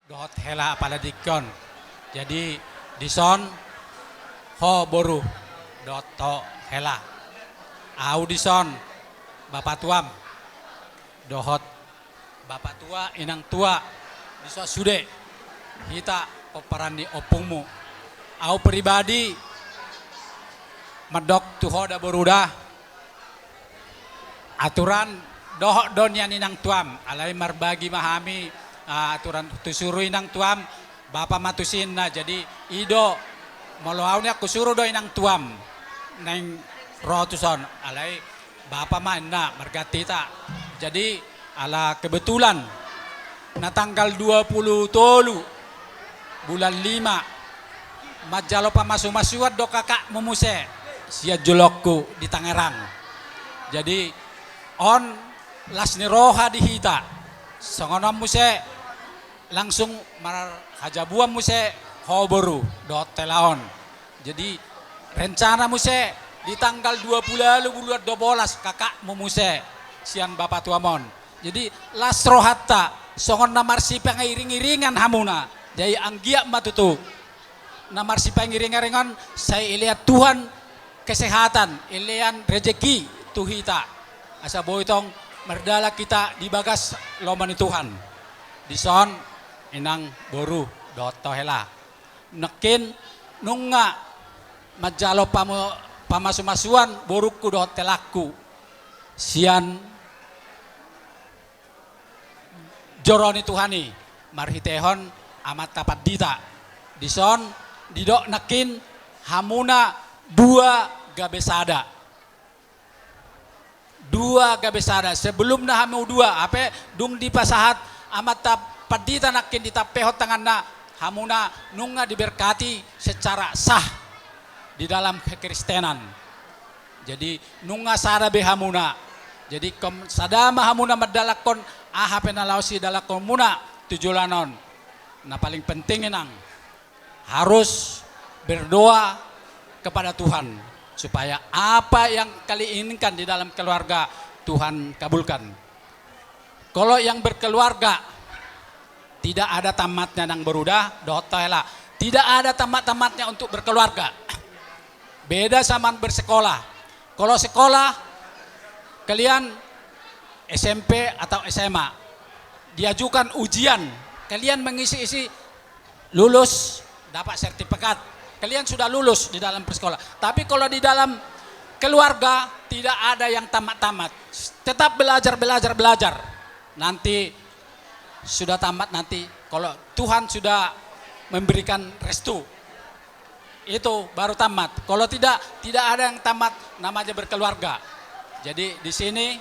dohot hela paladikon. Jadi dison ho boru dot to hela. Au dison bapak tuam dohot bapak tua inang tua diso sude hita operandi opungmu. Au pribadi medok tuho da boruda aturan dohok donya ninang tuam alai marbagi mahami aturan tusuru inang tuam bapa matusin na jadi ido moloaunya kusuru do inang tuam neng rotuson alai bapa mana margati ta jadi ala kebetulan na tanggal 20 tolu bulan 5 majalo pamasu-masuat do kakak memuse sia jolokku di Tangerang jadi on las ni roha di hita songonom muse langsung mar hajabuan muse hoboru do telaon jadi rencana muse di tanggal 20 bulan 12 kakak memuse sian bapak tuamon jadi las rohatta songon namar si pengiring-iringan hamuna jadi anggiak matutu namar si pengiring-iringan saya ilihat Tuhan kesehatan ilian rezeki tuhita asa boitong merdala kita di bagas lomani Tuhan dison inang boru doto hela nekin nunga majalo pamasu-masuan boruku do telaku sian joroni Tuhani marhitehon amat tapat dita dison didok nekin hamuna dua gabesada sebelum na hamu dua apa dung di pasahat amat tapat dita nekin ditapehot tangan na hamuna nunga diberkati secara sah di dalam kekristenan jadi nunga sada behamuna jadi sadama hamuna madalakon aha penalausi dalakon muna tujulanon nah paling penting enang harus berdoa kepada Tuhan supaya apa yang kali inginkan di dalam keluarga Tuhan kabulkan kalau yang berkeluarga tidak ada tamatnya nang berudah dotaela tidak ada tamat-tamatnya untuk berkeluarga beda sama bersekolah kalau sekolah kalian SMP atau SMA diajukan ujian kalian mengisi-isi lulus dapat sertifikat kalian sudah lulus di dalam persekolah tapi kalau di dalam keluarga tidak ada yang tamat-tamat tetap belajar nanti sudah tamat nanti kalau Tuhan sudah memberikan restu itu baru tamat kalau tidak ada yang tamat namanya berkeluarga jadi di sini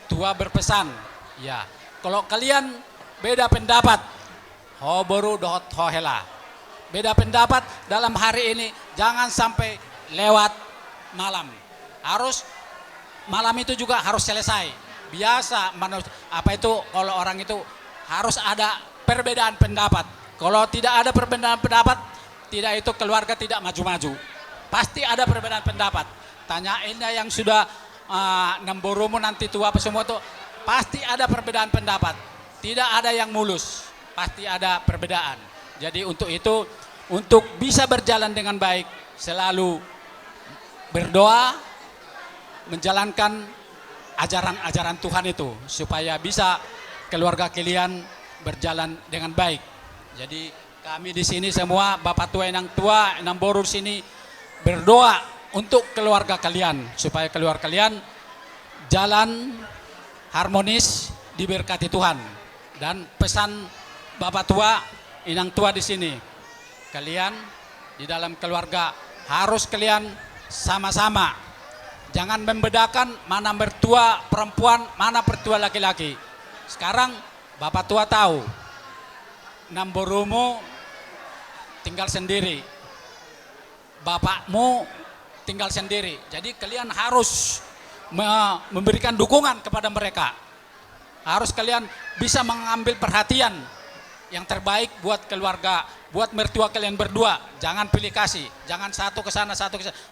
tua berpesan ya kalau kalian beda pendapat hoboru dohot hohela beda pendapat dalam hari ini jangan sampai lewat malam harus malam itu juga harus selesai biasa manusia apa itu kalau orang itu harus ada perbedaan pendapat kalau tidak ada perbedaan pendapat tidak itu keluarga tidak maju-maju pasti ada perbedaan pendapat tanyainnya yang sudah namborumu nanti tua apa semua itu pasti ada perbedaan pendapat tidak ada yang mulus pasti ada perbedaan jadi untuk itu untuk bisa berjalan dengan baik selalu berdoa menjalankan ajaran-ajaran Tuhan itu supaya bisa keluarga kalian berjalan dengan baik jadi kami di sini semua bapak tua enang boru sini berdoa untuk keluarga kalian supaya keluarga kalian jalan harmonis diberkati Tuhan dan pesan bapak tua inang tua di sini kalian di dalam keluarga harus kalian sama-sama jangan membedakan mana mertua perempuan mana mertua laki-laki sekarang bapak tua tahu namborumu tinggal sendiri bapakmu tinggal sendiri jadi kalian harus memberikan dukungan kepada mereka harus kalian bisa mengambil perhatian yang terbaik buat keluarga buat mertua kalian berdua jangan pilih kasih jangan satu ke sana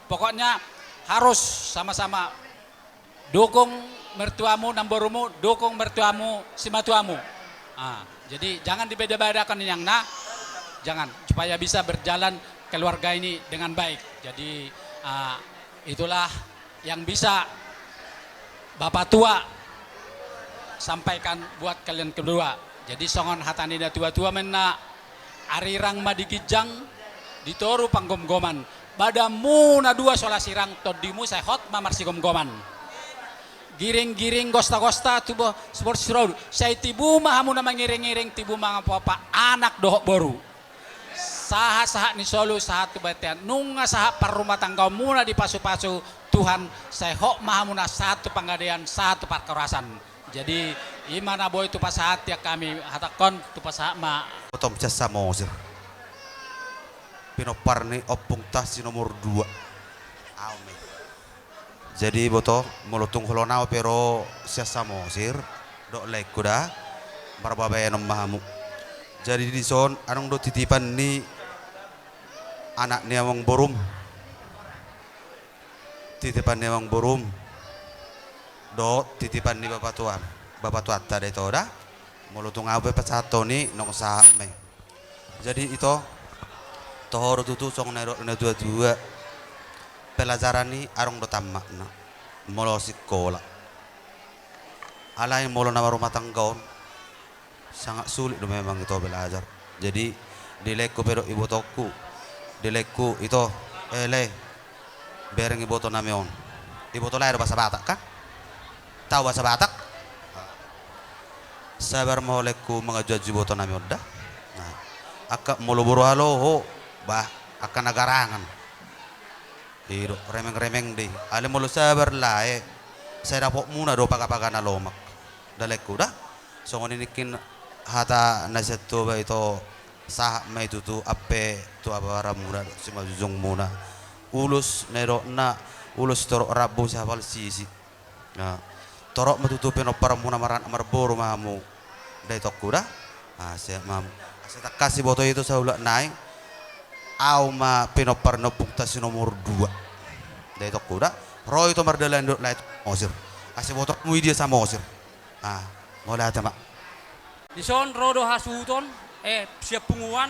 pokoknya harus sama-sama dukung mertuamu namborumu dukung mertuamu si matuamu Jadi jangan dibeda-bedakan yang jangan, supaya bisa berjalan keluarga ini dengan baik. Jadi itulah yang bisa Bapak tua sampaikan buat kalian kedua. Jadi songon hatani da tua-tua mena arirang madigijang ditoru panggom-goman. Badamu na dua sola sirang todimu sehot mamarsi gom-goman. Giring-giring gosta-gosta tubo sport road. Saya tibu mahamu na mangiring-iring tibu mga papa anak dohok boru. Saha-saha ni solo saha tubatian. Nunga saha parumah tangga muna di pasu-pasu Tuhan sehok mahamu na satu panggadean satu perkerasan. Jadi imana boy tu pasahat ya kami hatakon tu pasahat ma. Potom jasa mosir. Pinopar ni opung tas si nomor 2. Aume. Jadi boto mulutung holonao pero jasa mosir dok lek kuda marbabayan mahamu. Jadi di son anong do titipan ni anak ni amang borum. Titipan ni amang borum. Do titipan ni bapak tua tadi itu dah mulutung abe pasato ni nong sahame. Jadi itu tohor tutu song nerok na dua pelajaran ni arong do tamak na molo sekolah. Alai molo nama rumah tangga sangat sulit do memang itu belajar. Jadi dilekku pero ibu toku dilekku itu bereng ibu to nameon. Ibu to lahir bahasa Batak kan? Tahu bahasa Batak? Sabar maholekku mengajaji boto nami udah. Nah, akak mulu buru halo ho, bah akan nagarangan. Hiro remeng-remeng deh. Ale mulu sabar lah Saya dapat muna do pagkapaga na lomak. Dalekku dah. So ngonikin hata naseto ba itu sah mai tu ape tu abara muna si majujung muna. Ulus nero na ulus toro rabu sahal sisi. Nah. Torok metutupin opera muna maran amarboro mamu dari toko dah saya mamu saya tak kasih botol itu saya ulah naik au ma pinopar nopuk tas nomor 2 dari toko dah roy itu mardalan dok light mosir kasih botol mui dia sama mosir boleh ada mak di son rodo hasuton siap punguan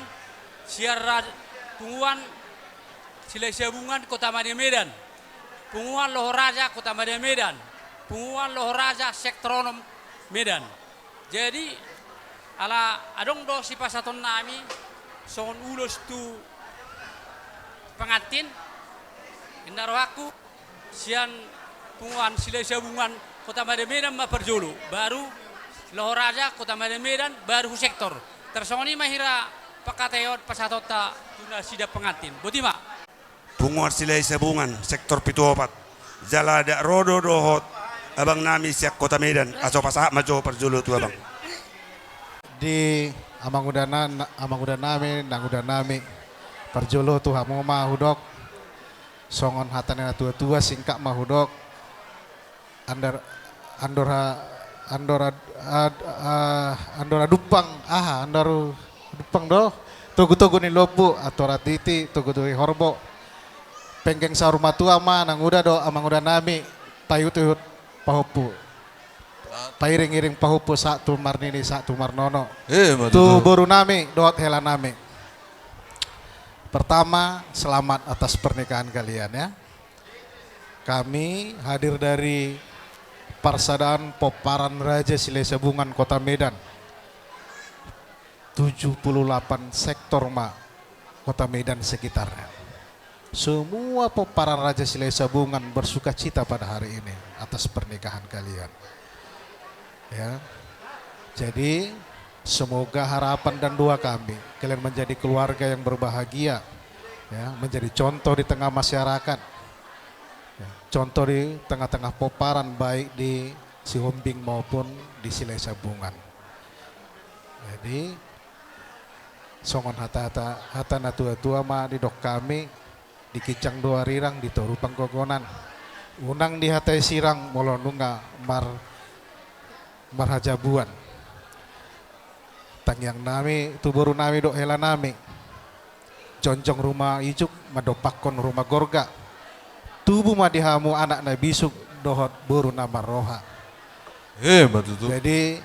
siar punguan silai siabungan kota Madya Medan punguan Lohoraja kota Madya Medan Punguan Lohoraja Sektronom Medan. Jadi ala adong do si pasaton nami songon ulos tu pengantin indaro aku sian punguan silai sabungan kota Madya Medan maperjolo baru Lohoraja kota Madya Medan baru sektor tersongoni mahira pakatayot pasatota tuna sida pengantin botima punguan silai sabungan sektor pituopat jalada rodo dohot abang nami siak kota Medan atau pasahat majo perjulu tu abang di amang udah nami nang udah nami perjulu tu hamu mahudok songon hatane tua singkak mahudok andora dupang andoru dupang do tugu ni lopu atau ratiti tugu horbo pengkeng saruma tua ma nang udah do amang udah nami payut pahupu pairing-iring pahupu sak tumar nini sak tumar nono tu boru nami doat hela nami. Pertama selamat atas pernikahan kalian ya. Kami hadir dari Parsadaan Poparan Raja Silai Sabungan Kota Medan 78 sektor ma Kota Medan sekitarnya. Semua peparan Raja Silai Sabungan bersuka cita pada hari ini atas pernikahan kalian. Ya. Jadi semoga harapan dan doa kami kalian menjadi keluarga yang berbahagia, ya, menjadi contoh di tengah masyarakat, ya, contoh di tengah-tengah peparan baik di Sihombing maupun di Silai Sabungan. Jadi songon hata na tua ma di dok kami di kicang doa rirang di toru panggogonan unang di hatai sirang molonunga marhajabuan tangyang nami tuboru nami dok hela nami jonjong rumah ijuk madopakon rumah gorga tubuh madihamu anak na bisuk dohot boru nama roha betul. jadi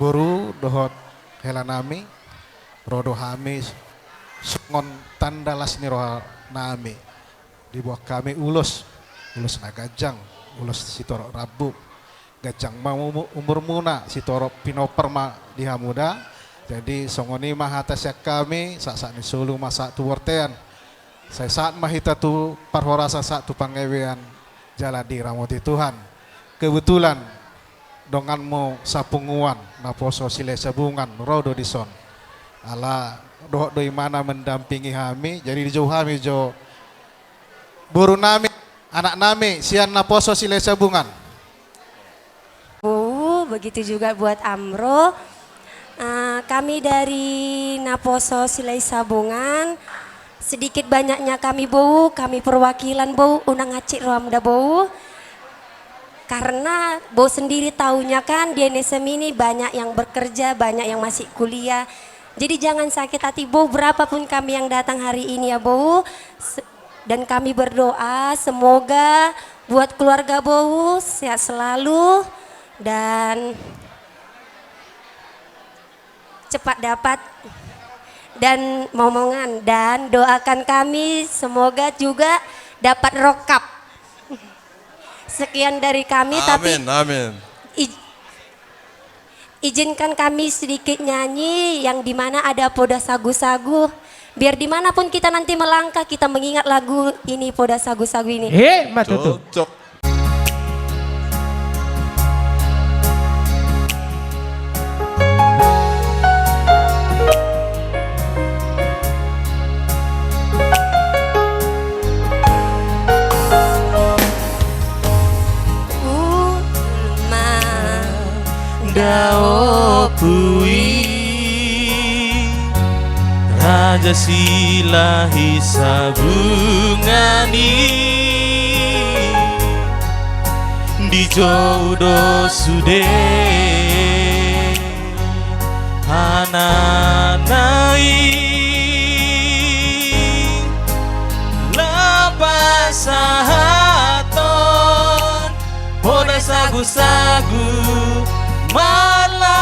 boru dohot helanami rodo hami songon tanda lasni roha nami di bawah kami ulus nagajang ulus sitoro rabu gajang mau umur muna sitoro pinoperma di hamuda jadi songoni mahatasyak kami saat ni sulu masa tu wortean saya saat mahita tu parhorasa saat tu pangewean jala di ramoti Tuhan kebetulan donganmu sapunguan naposo sile sabungan rodo dison ala doh doi mana mendampingi kami jadi dijauh kami jo buru nami anak nami sian naposo sile sabungan begitu juga buat Amro. Kami dari Naposo Silai Sabungan sedikit banyaknya kami bau kami perwakilan bau unang acik roamda bau karena bau sendiri tahunya kan di NSM ini banyak yang bekerja banyak yang masih kuliah jadi jangan sakit hati bau berapapun kami yang datang hari ini ya bau dan kami berdoa semoga buat keluarga bau sehat selalu dan cepat dapat dan momongan dan doakan kami semoga juga dapat rokap. Sekian dari kami amin, amin. Izinkan kami sedikit nyanyi yang dimana ada poda sagu-sagu biar dimanapun kita nanti melangkah kita mengingat lagu ini poda sagu-sagu ini. Cocok. Dao pui Raja Silahi Sabungani di jodoh sude Hananai lepas sahaton poda sagu-sagu malangani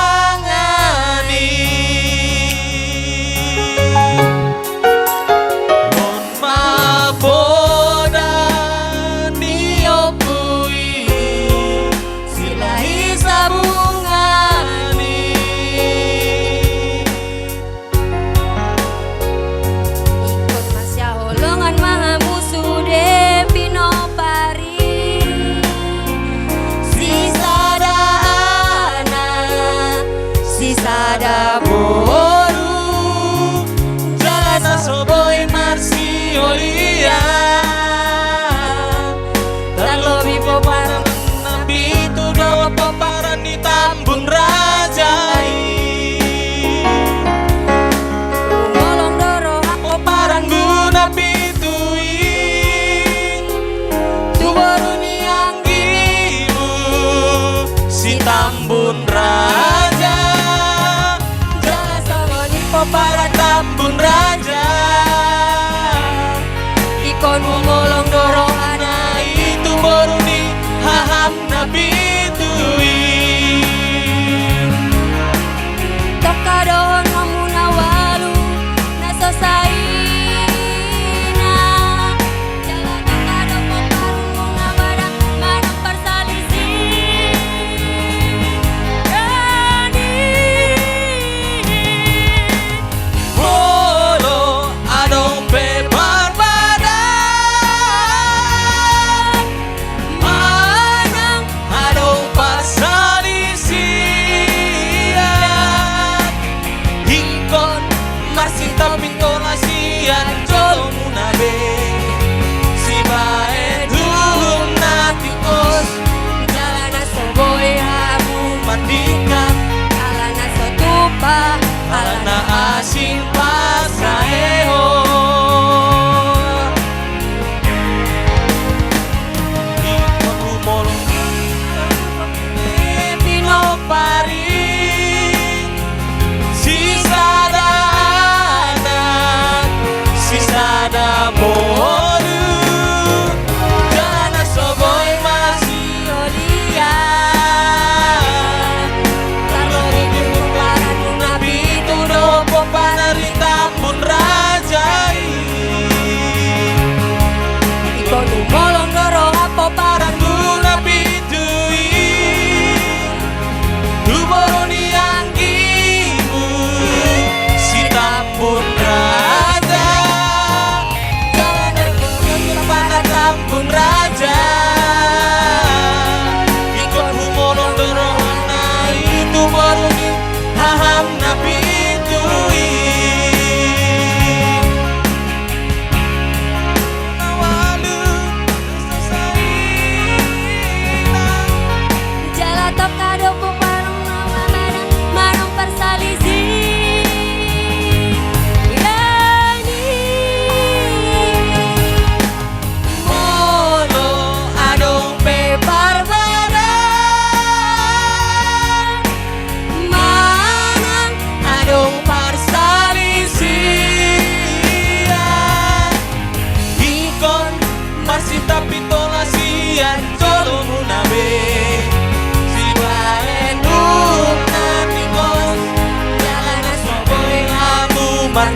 mon maboda niopui silahi sabungani Ikut masya holongan maha musuh de pinopari Sada boru jasa soboi marsiolia terlobi poparan nabi itu dawa poparan di Tambun Rajai ngolong doro poparan guna pituin tu baru nianggimu si Tambun Raja para Tambun Raja ikon ngolong dorong ana itu baru ni haham nabi tuin Tokadon mamuna walu nasosaina jalan tokadon poparun muna barang manang persalisi Bolo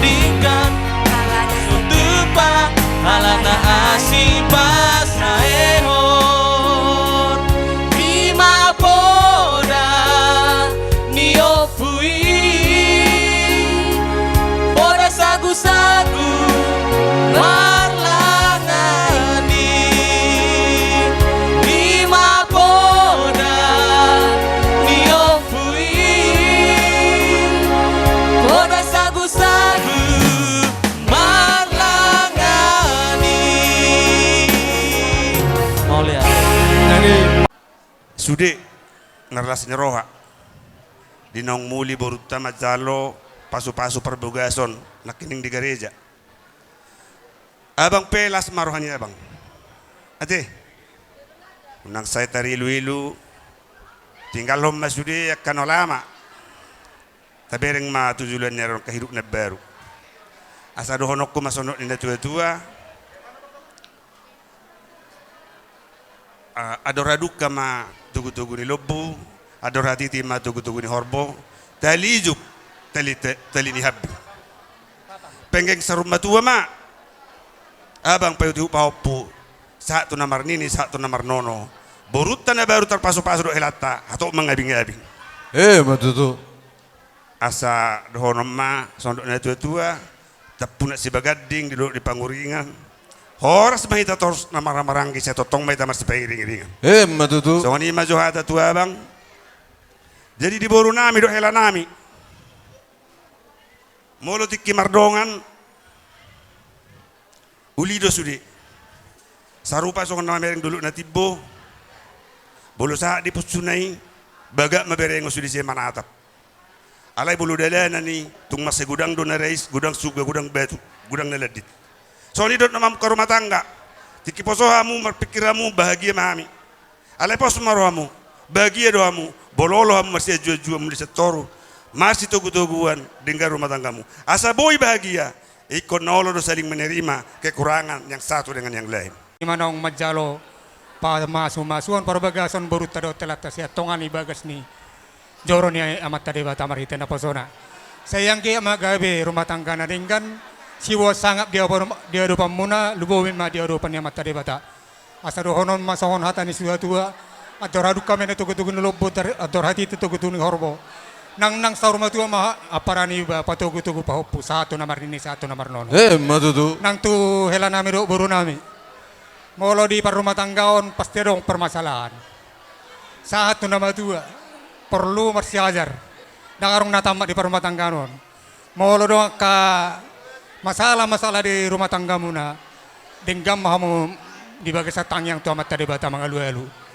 tandingkan Tutupa halana asipas naehon Bima poda niopui Poda sagu-sagu marlangani Bima poda niopui Poda sagu-sagu Sude ngerlas nyeroha dinong muli boruta majalo pasu-pasu perbogason nakining di gereja abang pelas marohannya abang ate unang saya tari ilu-ilu tinggal lomba sude akan lama tabereng ma tujulan nyaron kehidup na baru asa dohonok ko masonok ni tua-tua adoradu kama tugu-tugu ni lobu adoratiti ma tugu-tugu ni horbo talijuk tali ni habbi penggeng sarumma tua ma abang payuti upahopu satu namar nini satu namar nono borutan na baru terpasu-pasu do helata atau mengabing-abing Matutu. asa dohonom ma sondok na tua-tua tapuna si bagading di panguringan horas mahita tos namaramaranggi sa totong mahita mas pairing-iringan. Matutu. So ni majuhata tua bang. Jadi di boru nami do hela nami. Molo tikki mardongan. Ulido sudi. Sarupa so kana mereng dulu na tibbo. Bolo sa di pusunai baga maberengo sudi se manatap. Alay bulu dalana ni tung mas gudang do na reis, gudang suga, gudang batu, gudang na ladit. So ni dot namam ke rumah tangga. Tiki posohamu merpikiramu bahagia mami. Alai pos marohamu bahagia doamu. Bololo hamu masih jua-jua mu di setoru. Masih tugu-tuguan dengan rumah tanggamu. Asa boy bahagia. Ikon nolo do saling menerima kekurangan yang satu dengan yang lain. Dimana orang majalo pa masu-masuan perbagasan baru tado telat sia tongani bagas ni. Joro ni amat tadi bata marita na posona. Sayang ke magabe rumah tangga na ringgan. Siwa sangat dia rupa muna lubowin ma dia rupa ni amat tadi bata. Asado honon masahon hata ni sudah tua. Ador hadu kami na tugu-tugu ni lobo ador hati itu tugu-tugu ni horbo. Nang sa rumah tua mah aparani ba patugu-tugu pahopu satu nomor ini satu nomor nono. Matutu. Nang tu hela nami do buru nami. Molo di rumah tanggaon pasti dong permasalahan. Satu nama dua perlu marsiajar. Dangarong natamat di rumah tanggaon. Molo dong ka masalah-masalah di rumah tanggamu na denggam mahamu di bagai satang yang tu amat tadi bata mangalu-alu.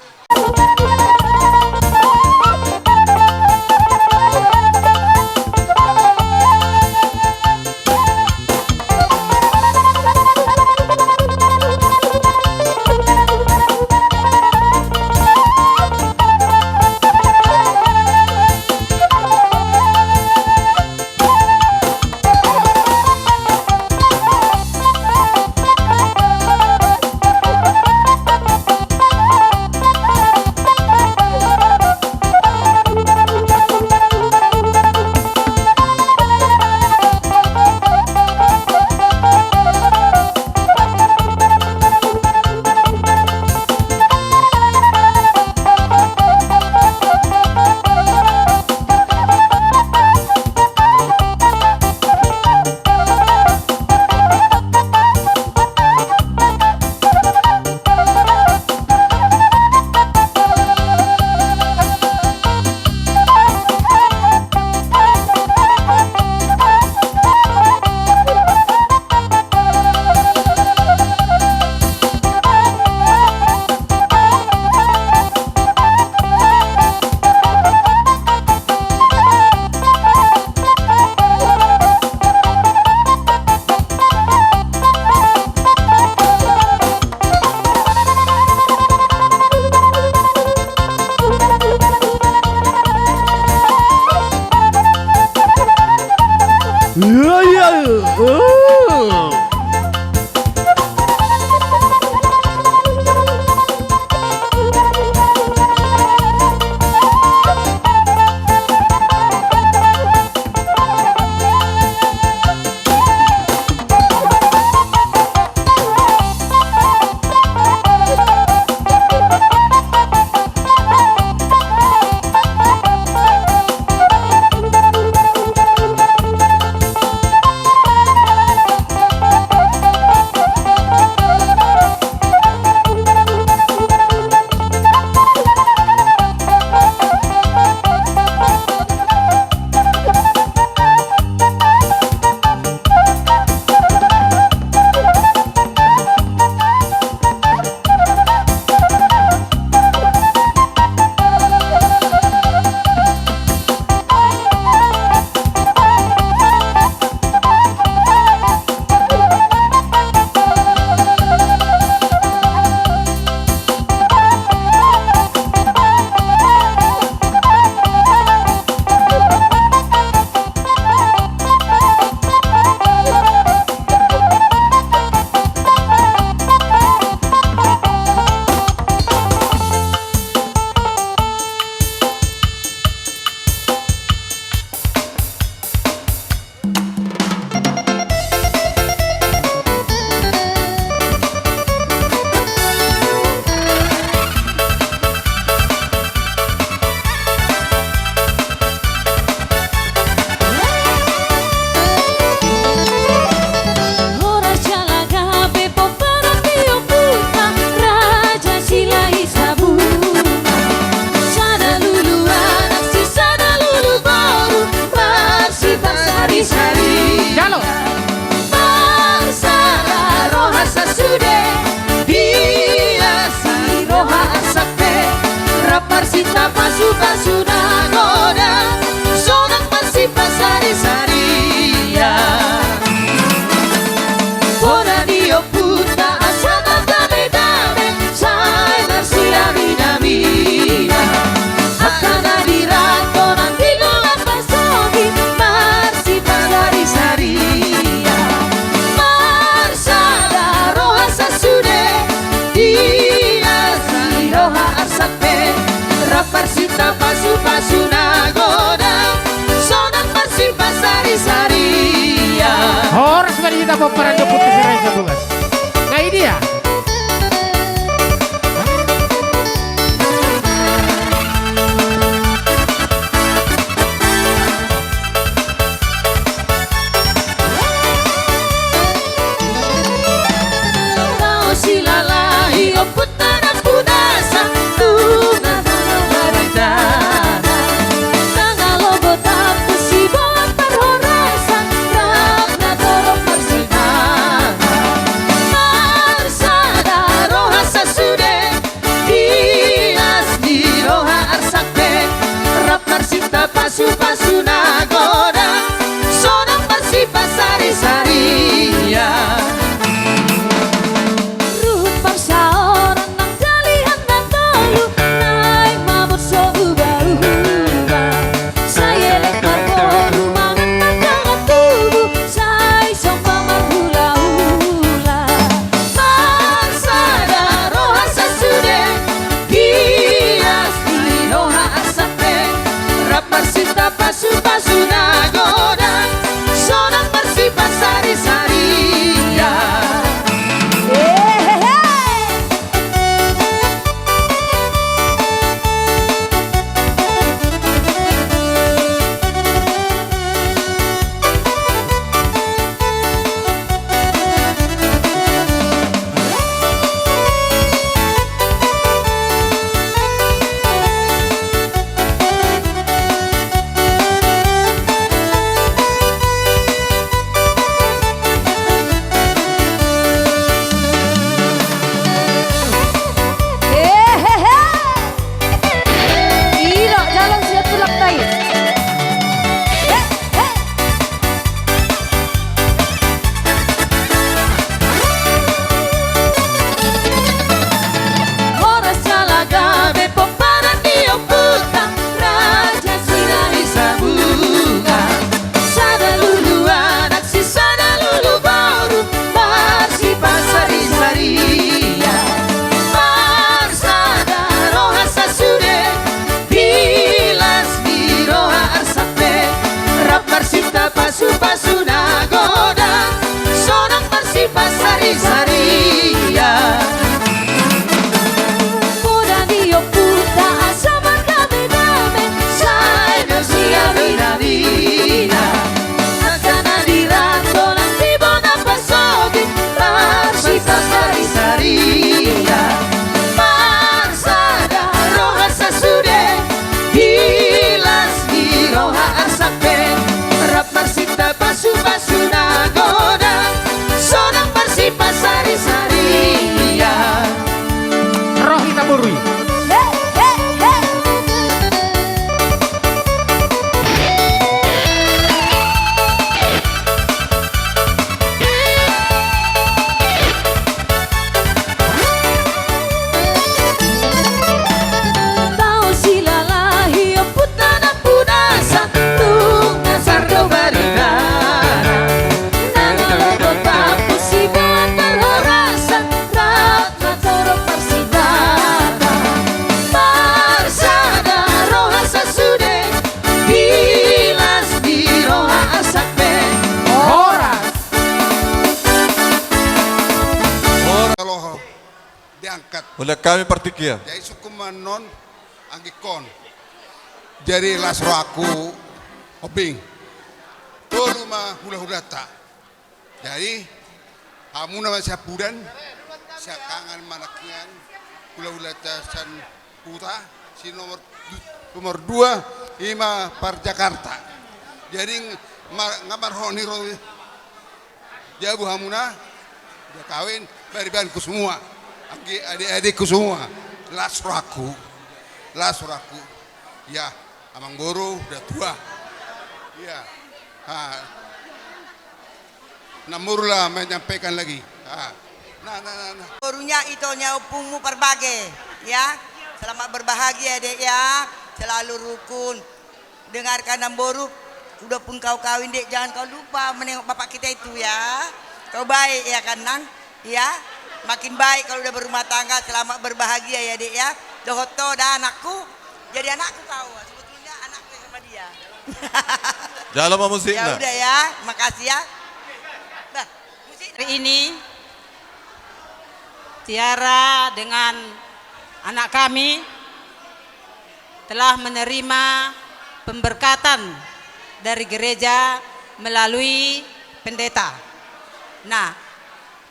pasu nagoda sonang masih pasari saria Pora dio puta asama dame dame sai narsia dinamina akan adirato nanti gola pasogi marsi pasari saria marsada roha sasude dinasi roha arsape rapar sita pasu pasu nagoda sonang masih pasari saria Horas mari kita peperan putih serai sabungan. Nah ini ya. Kau silalahi o putana pudasa tuna maridana Nanga logo tapu si boan perhorasa Ragna toro persinana Marsada roha sasude Dias di roha arsakpe Rap marsita pasu pasu nagoda Sonang pasi pasari saria Ruhut paksa orang nang dalihan nang tayu Naik mabuk so ubah-ubah Saya lekar boru mangan tangan tubuh Saya sombong marhula-hula Marsada roha sasude Bias di roha asape Rap marsita pasu-pasu nagoda Sonang persi pasari saria Gila, jalan siap tulak tayo. Horas salagabe popara dio puta Raja sinari sabunga Sada lulu anak si sada lulu baru Marsi pasari saria Marsada roha sasude Bilas di roha arsape Rap marsita pasu pasu nagoda Sonang marsi pasari saria Muda dio puta asama dame dame Sai narsia dinamina Akan adirato nanti bona pasogi Marsi pasari saria Marsada roha sasude Bilas di roha arsape Rap marsita pasu pasu nagoda Sonang marsi pasari saria Rohita Burui. Tau silalahi o putana pudasa Tuna sardo baridana Nanga logo tapu si boan perhorasa Ratna toro persidana Marsada roha sasude Bilas di roha asakpe Horas Aloha diangkat Oleh kami partikia. jadi sukuman non anggikon jadi lasro aku obing tolu mah hula-hula tak jadi kamu nama siapudan siakangan manakian hula-hula san puta si nomor 2 ima par Jakarta jadi ngamar honiro jabu hamuna dia kawin baribanku semua adik-adikku semua lasro aku Ya, Amang Boru udah tua. Iya. Namurlah menyampaikan lagi. Borunya itonya upungmu perbage, ya. Selamat berbahagia dek ya, selalu rukun. Dengarkan Namboru, udah pun kau kawin dek, jangan kau lupa menengok bapak kita itu ya. Kau baik ya kan Nang, ya. Makin baik kalau udah berumah tangga, selamat berbahagia ya dek ya. Dohoto dah anakku, jadi anakku kau. Sebetulnya anakku sama dia. Jalan sama musik Ya udah ya, makasih ya. Bah, musik Hari ini Tiara dengan anak kami telah menerima pemberkatan dari gereja melalui pendeta. Nah,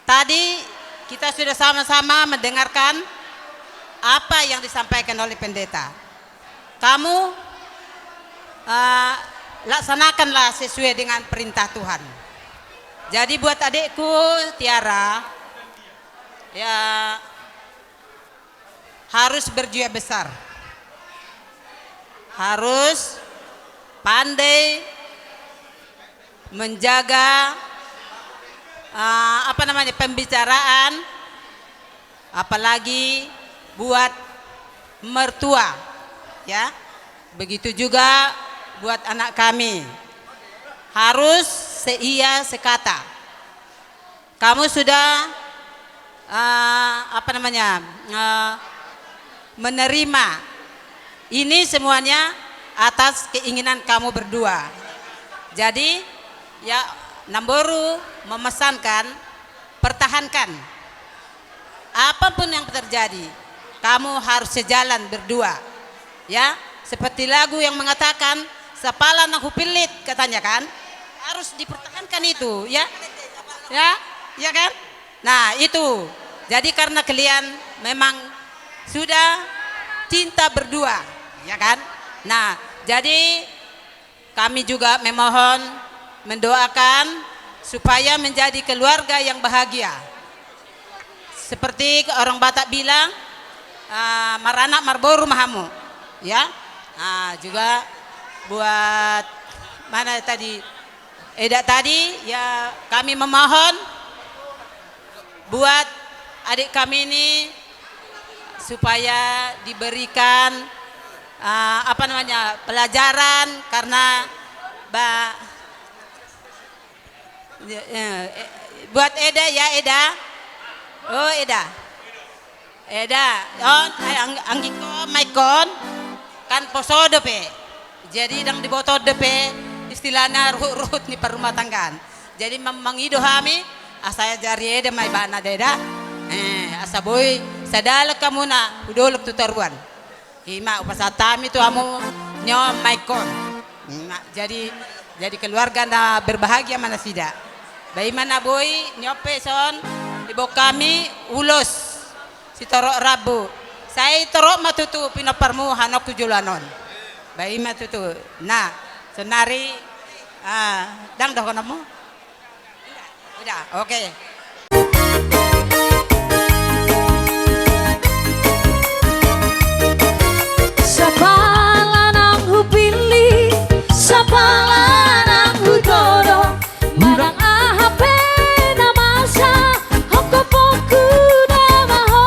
tadi kita sudah sama-sama mendengarkan apa yang disampaikan oleh pendeta. Kamu laksanakanlah sesuai dengan perintah Tuhan. Jadi buat adikku Tiara, ya harus berjiwa besar, harus pandai menjaga pembicaraan, apalagi buat mertua, ya. Begitu juga buat anak kami, harus seia sekata. Kamu sudah menerima ini semuanya atas keinginan kamu berdua. Jadi ya Namboru memesankan, pertahankan apapun yang terjadi, kamu harus sejalan berdua, ya. Seperti lagu yang mengatakan sapala nang hupilit, katanya kan, harus dipertahankan itu, ya, ya kan. Nah itu, jadi karena kalian memang sudah cinta berdua, ya kan. Nah jadi kami juga memohon, mendoakan supaya menjadi keluarga yang bahagia. Seperti orang Batak bilang, maranak marboru mahamu, ya. Juga buat mana tadi Eda tadi, ya kami memohon buat adik kami ini supaya diberikan pelajaran, karena buat Eda ya Eda, oh Eda, oh anggiko maikon kan posodo pe, jadi dang diboto depe istilahnya ruhut nih perumah tanggaan. Jadi mengido kami asaya jari Eda mai bana Eda, asa boy sadala kamu na udolok tutaruan hima upasatami tu amu nyom maikon. Nah, jadi keluarga na berbahagia mana sida. Bagaimana boy nyope son ibu kami ulos si torok rabu. Saya torok matutu pinaparmu hanok tujulanon. Bagaimana tutu. Nah, senari dang dah konamu. Udah, oke. Sapala nang hupili, sapala nang hutodo, marang ahape na masa, hoko poku na maho,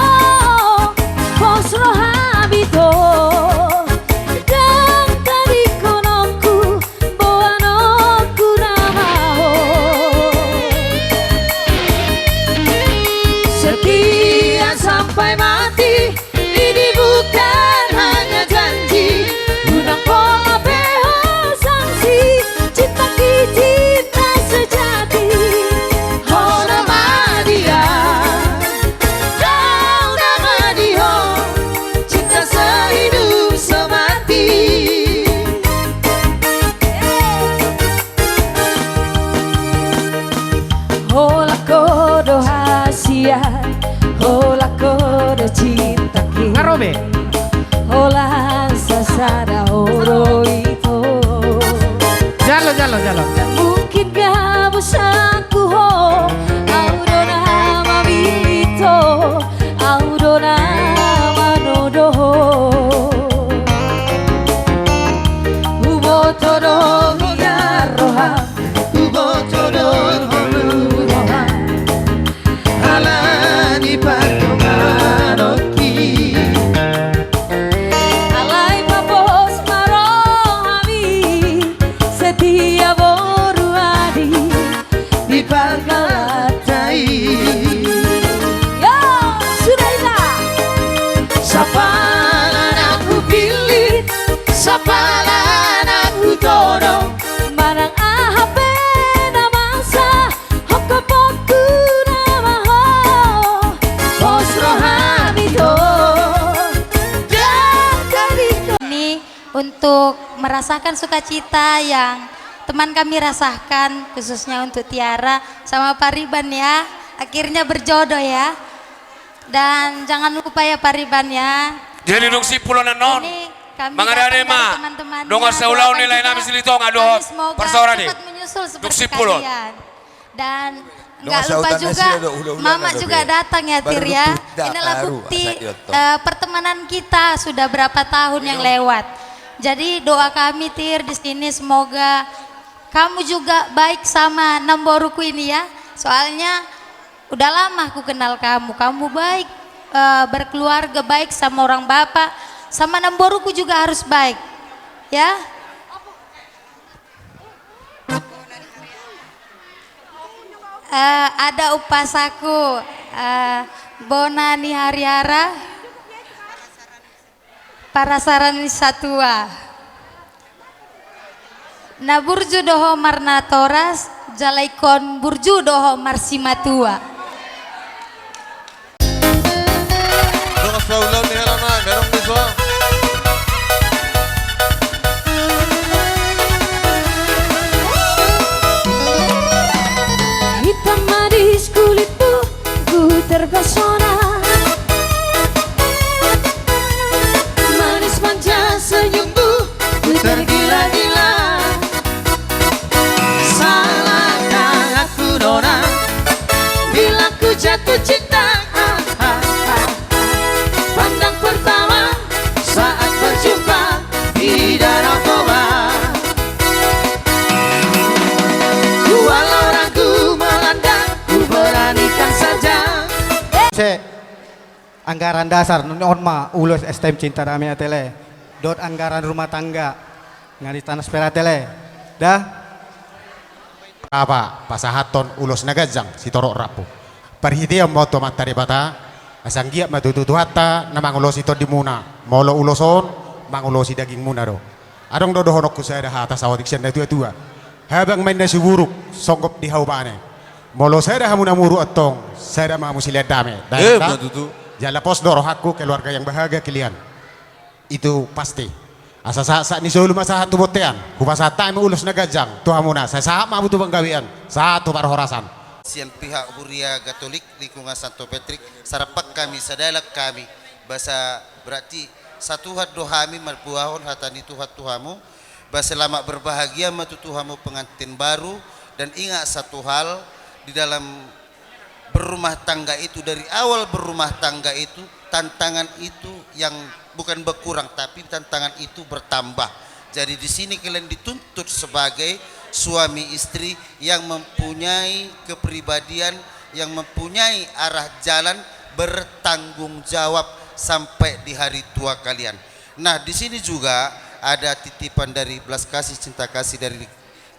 posro habito, dang tadi konongku, boanoku na maho. merasakan sukacita yang teman kami rasakan, khususnya untuk Tiara sama Pariban ya, akhirnya berjodoh ya. Dan jangan lupa ya Pariban ya, jadi dong si pulau non ini kami mengadane ma teman-temannya, dong asaulau nilai nami silitong aduh persaudara di menyusul dong seperti si pulau kalian. Dan nggak lupa juga Mama juga datang ya Tir ya. Inilah bukti pertemanan kita sudah berapa tahun yang lewat. Jadi doa kami Tir di sini semoga kamu juga baik sama Namboruku ini ya. Soalnya udah lama aku kenal kamu. Kamu baik, berkeluarga baik sama orang bapak, sama Namboruku juga harus baik. Ya. Ada upasaku Bonani Hariara Parasarani Satua na burju doho marna toras jalaikon burju doho marsimatua. Dong asaulau ni helana merong biswa. Hitam manis kulitmu, ku terpesona. Manis manja senyummu, ku tergila-gila. Salahkah aku nona, bila ku jatuh cinta. Pandang pertama saat berjumpa di danau Toba. Walau ragu melanda, ku beranikan saja. Anggaran dasar norma ulus STM cinta damai atele dot anggaran rumah tangga ngari tanah speratele dah apa pasahaton ulos nagajang si torok rapu parhidia moto matari bata asanggia matututu hatta namang ulos ito di muna molo uloson mangulosi daging muna do adong dodo honok ku saya dah atas awatik siya na tua habang main na siguruk songgop di haubane molo saya dah hamuna muru atong saya dah mamusiliat dame jala pos doroh aku keluarga yang bahagia kalian itu pasti asa saat ni solo masahat tu botean kupasa time ulus nagajang tuhamuna saya sama butuh penggawian satu parhorasan sian pihak Huria Katolik lingkungan Santo Petrik sarapak kami sadalak kami bahasa berarti satu hat dohami marpuahon hatani tuhat tuhamu bahasa lama berbahagia matu tuhamu pengantin baru dan ingat satu hal di dalam berumah tangga itu dari awal berumah tangga itu tantangan itu yang bukan berkurang tapi tantangan itu bertambah. Jadi di sini kalian dituntut sebagai suami istri yang mempunyai kepribadian, yang mempunyai arah jalan bertanggung jawab sampai di hari tua kalian. Nah, di sini juga ada titipan dari belas kasih cinta kasih dari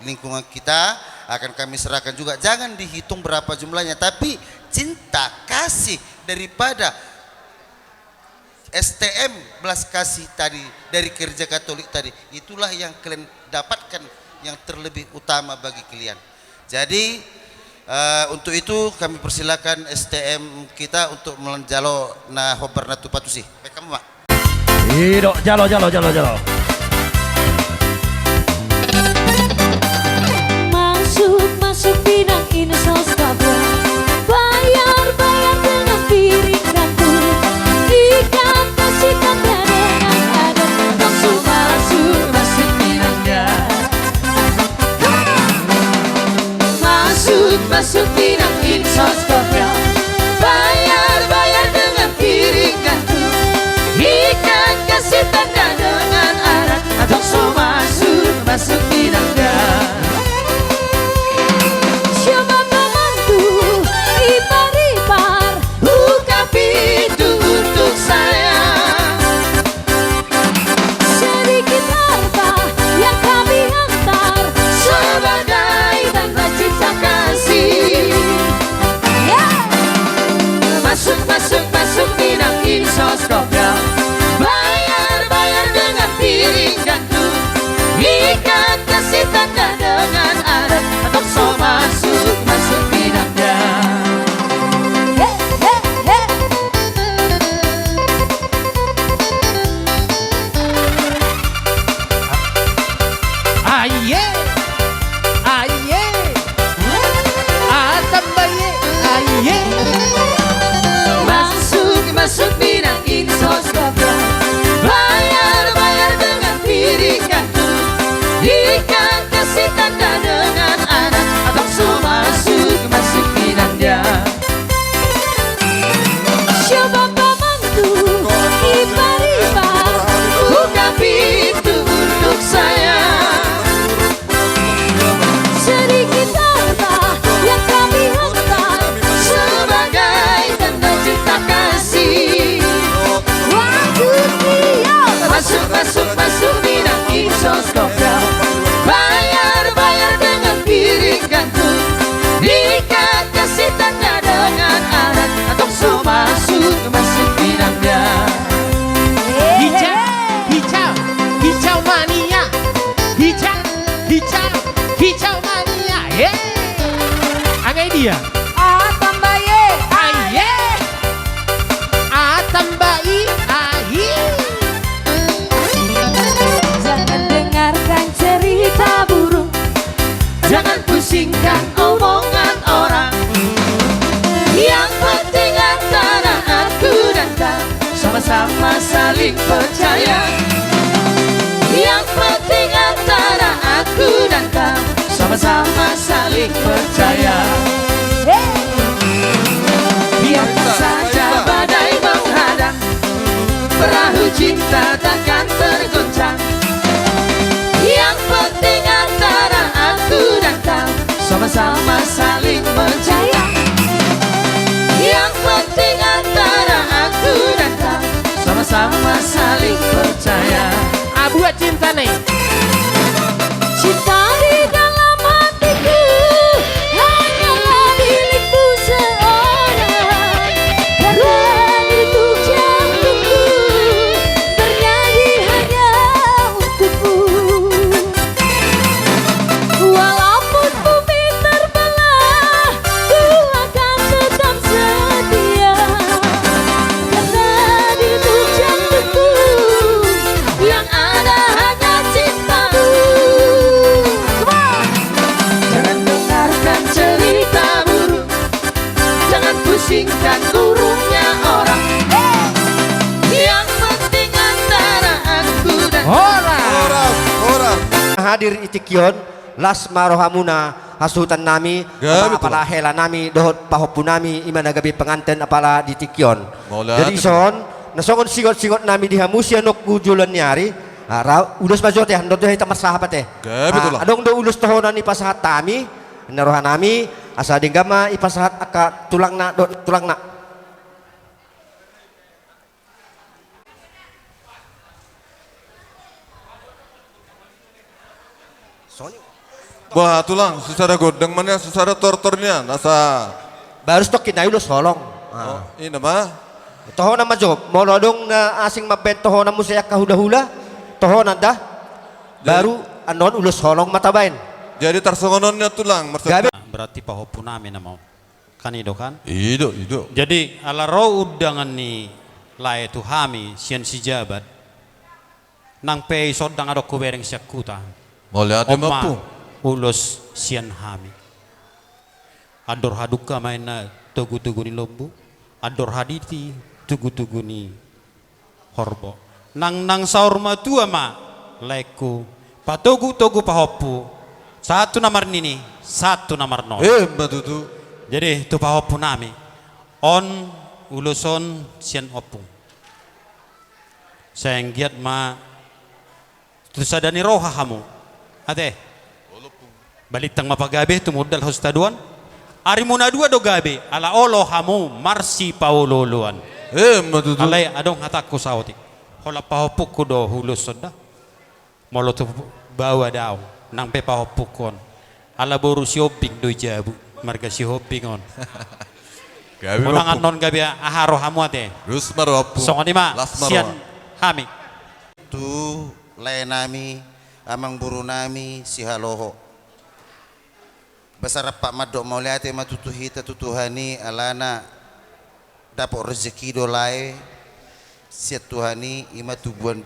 lingkungan kita akan kami serahkan juga. Jangan dihitung berapa jumlahnya, tapi cinta kasih daripada STM belas kasih tadi dari Gereja Katolik tadi, itulah yang kalian dapatkan yang terlebih utama bagi kalian. Jadi untuk itu kami persilakan STM kita untuk melanjalo na hobar na tupatusi. Baik kamu Mak. Hidup jalo. Masuk bidang ini sostabla. Bayar dengan piring dan kulit. Ikan kasih tanda dengan adat. Masuk bidangnya. Masuk bidang ini sostabla. Bayar dengan piring dan kulit. Ikan kasih tanda dengan adat. Masuk bidangnya. Siapa membantu ipar-ipar buka pintu untuk saya. Sedikit harta yang kami hantar sebagai tanda cinta kasih. Masuk bidang ini sosoknya. Bayar dengan piring dan tuh. Ikat kasih tanda dengan adat atau so masuk bidangnya. hijau, hijau, hijau mania. Yeah. Anggai dia. Atambaye, Aye. Atambai, ahi. jangan dengarkan cerita burung, jangan pusingkan omongan orang. Yang penting antara aku dan kau sama-sama saling percaya. Yang penting antara aku dan kau sama-sama saling percaya. Biarkan saja badai menghadang, perahu cinta takkan tergoncang. Yang penting antara aku dan kau sama-sama saling percaya. Yang penting antara aku dan kau sama-sama saling percaya. Buat cinta nih. Cinta di dalam hatiku hanyalah milikmu seorang. Karena itu jantungku bernyanyi hanya untukmu. Walaupun bumi terbelah, ku akan tetap setia. Karena itu jantungku yang ada hanya cintamu. Jangan dengarkan cerita burung, jangan pusingkan burungnya orang. Yang penting antara aku dan hadir itikion las marohamuna hasutan nami apala hela nami dohot pahopu nami imana gabi pengantin apala di tikion. Jadi son nasongon sigot-sigot nami di hamusia nok gujulan nyari ulus majot ya ndot hita masahabat teh. Adong do ulus tohonan ipasahat tami narohan nami asa dinggama ipasahat aka tulangna do tulangna. Wah tulang secara godeng mana secara tortornya nasa baru stok kinai ulus holong. Oh, ini mah toho na majob molo dong na asing mabet toho na musaya kahula-hula toho nanda baru anon ulus holong matabain. Jadi tarsongononnya tulang berarti pahopu nami nama kan itu kan itu jadi ala roh udangan ni lae tu hami sian si jabat nang pei sodang adok kubereng syakuta mulai ada mampu ulus sian hami ador haduka main na tugu-tugu ni lombu ador haditi tugu-tugu ni horbo nang saur matua ma leku patogu-togu pahopu satu nomor nini satu nomor nol matutu jadi tu pahopu nami on uluson sian opung sayang giat ma tu sadani roha kamu ate balitang mapagabe tu modal hostaduan ari muna dua do gabe ala olo hamu marsi paululuan matutu alay adong hatakku sauti hola pahopuk ko do hulus soda molo tu bawa daw nang pe pahopukon ala boru sioping do jabu marga sioping on gabe unang anon gabe aharo hamu ate rus maropu songoni ma sian hami tu lainami amang buru nami si haloho besar pak madok mauliate matutuhita tutuhani alana dapat rezeki dolai siat tuhani ima tubuan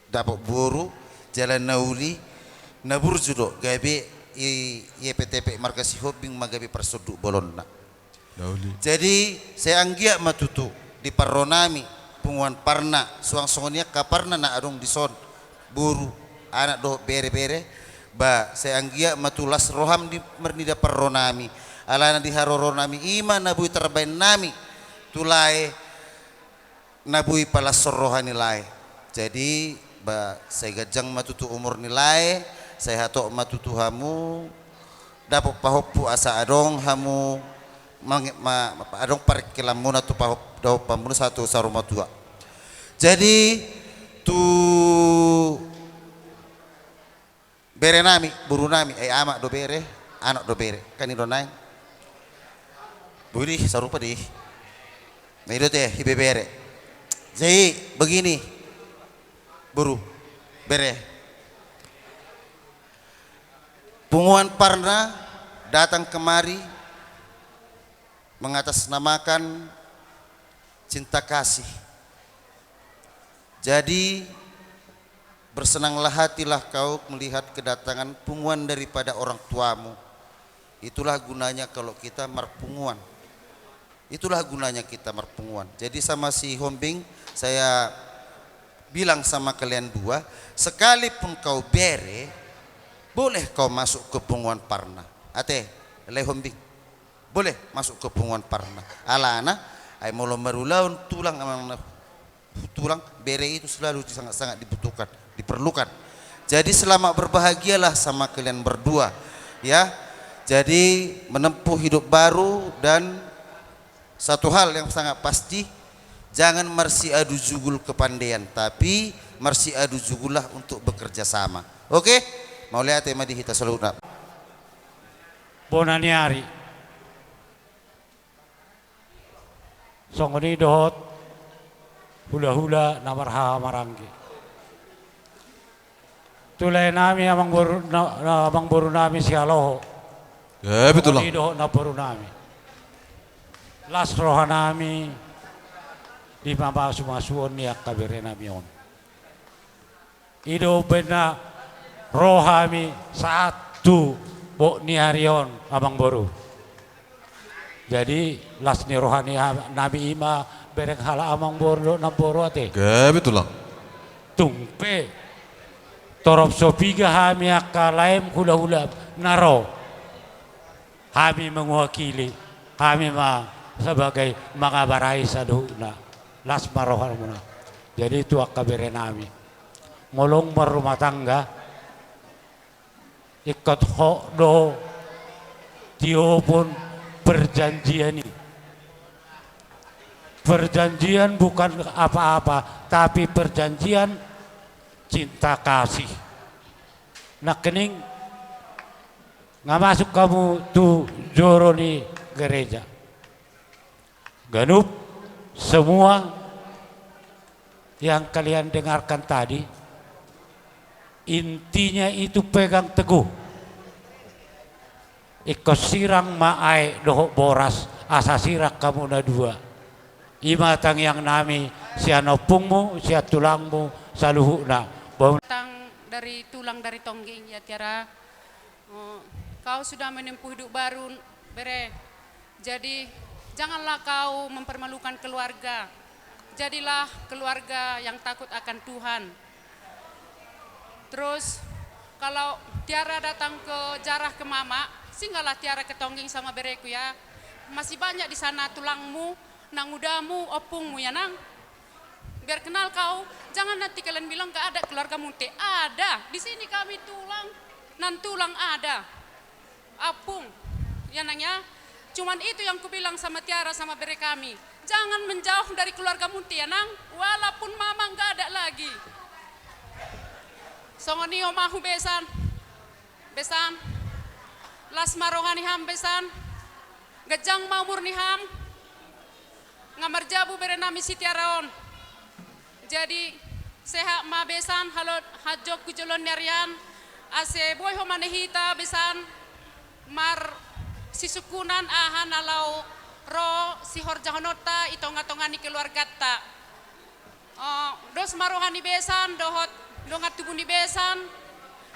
dapat buru jalan nauli nabur judo gabe i PTP markasi hobing magabe persuduk bolonna jadi saya anggia matutu di parronami punguan parna suang songonia kaparna na adong dison buru anak do bere-bere ba saya anggia matulas roham di mernida parronami alana di haroronami ima nabui terbain nami tulai nabui palas rohani lai jadi ba saya gajang matutu umur nilai saya hatok matutu hamu dapat pahopu asa adong hamu adong parkilamuna tu pahop dau pamuna satu saruma tua jadi tu bere nami buru nami ama do bere anak do bere kan do naing buri sarupa di nah itu teh hibe bere jadi begini buru bere Punguan Parna datang kemari mengatasnamakan cinta kasih. Jadi bersenanglah hatilah kau melihat kedatangan punguan daripada orang tuamu. Itulah gunanya kalau kita marpunguan. Itulah gunanya kita marpunguan. Jadi sama si Hombing saya bilang sama kalian dua, sekalipun kau bere, boleh kau masuk ke punguan Parna. Ate, le Hombing, boleh masuk ke punguan Parna. Alana, ay molo marulaun tulang amang tulang bere itu selalu sangat-sangat dibutuhkan, diperlukan. Jadi selamat berbahagialah sama kalian berdua, ya. Jadi menempuh hidup baru, dan satu hal yang sangat pasti, jangan marsi adu jugul kepandaian, tapi marsi adu jugullah untuk bekerja sama. Oke? Mau lihat tema di hita selalu. Bonaniari. Songoni dohot hula-hula namarha maranggi. Tulay nami amang boru nami si Aloho. Ya betul lah. Songoni dohot na boru nami. Las roha nami di mama sumasuon niya kabire nami on. Ido bena rohami saat tu bo ni harion amang boru. Jadi las ni rohani nabi ima berek hala amang boru na boru ate. Ya betul lah. Tungpe torop sopiga hami akalaim hula-hula naro. Kami mewakili, kami sebagai mga barai saduna, las marohan muna. Jadi itu akabere nami. Ngolong berumah tangga, ikut hok do, tio pun perjanjian ini. Perjanjian bukan apa-apa, tapi perjanjian cinta kasih. Nak kening nggak masuk kamu tuh joro di gereja. Ganup semua yang kalian dengarkan tadi, intinya itu pegang teguh. Iko sirang maai dohok boras asa sirak kamu na dua. Imatang yang nami sianopungmu, sia tulangmu saluhuna. Tang dari tulang dari tongging ya Tiara. Kau sudah menempuh hidup baru, bere. Jadi janganlah kau mempermalukan keluarga. Jadilah keluarga yang takut akan Tuhan. Terus kalau Tiara datang ke jarah ke mama, singgahlah Tiara ke tongging sama bereku ya. Masih banyak di sana tulangmu, nangudamu, opungmu ya nang. Biar kenal kau, jangan nanti kalian bilang gak ada keluarga munte. Ada, di sini kami tulang, nan tulang ada. Apung, ya nang ya. Cuman itu yang kubilang sama Tiara sama bere kami. Jangan menjauh dari keluarga munte ya nang, walaupun mama gak ada lagi. Songoni omahu besan, besan. Las marohani ham besan, gejang maumur ni ham. Ngamar jabu bere nami si Tiaraon. Jadi sehat ma besan halo hajok kujolon nyarian ase boy ho manehita besan mar sisukunan ahan alau ro si horjahonota itonga-tongani keluarga ta. Dos marohani besan dohot dongat tubuni besan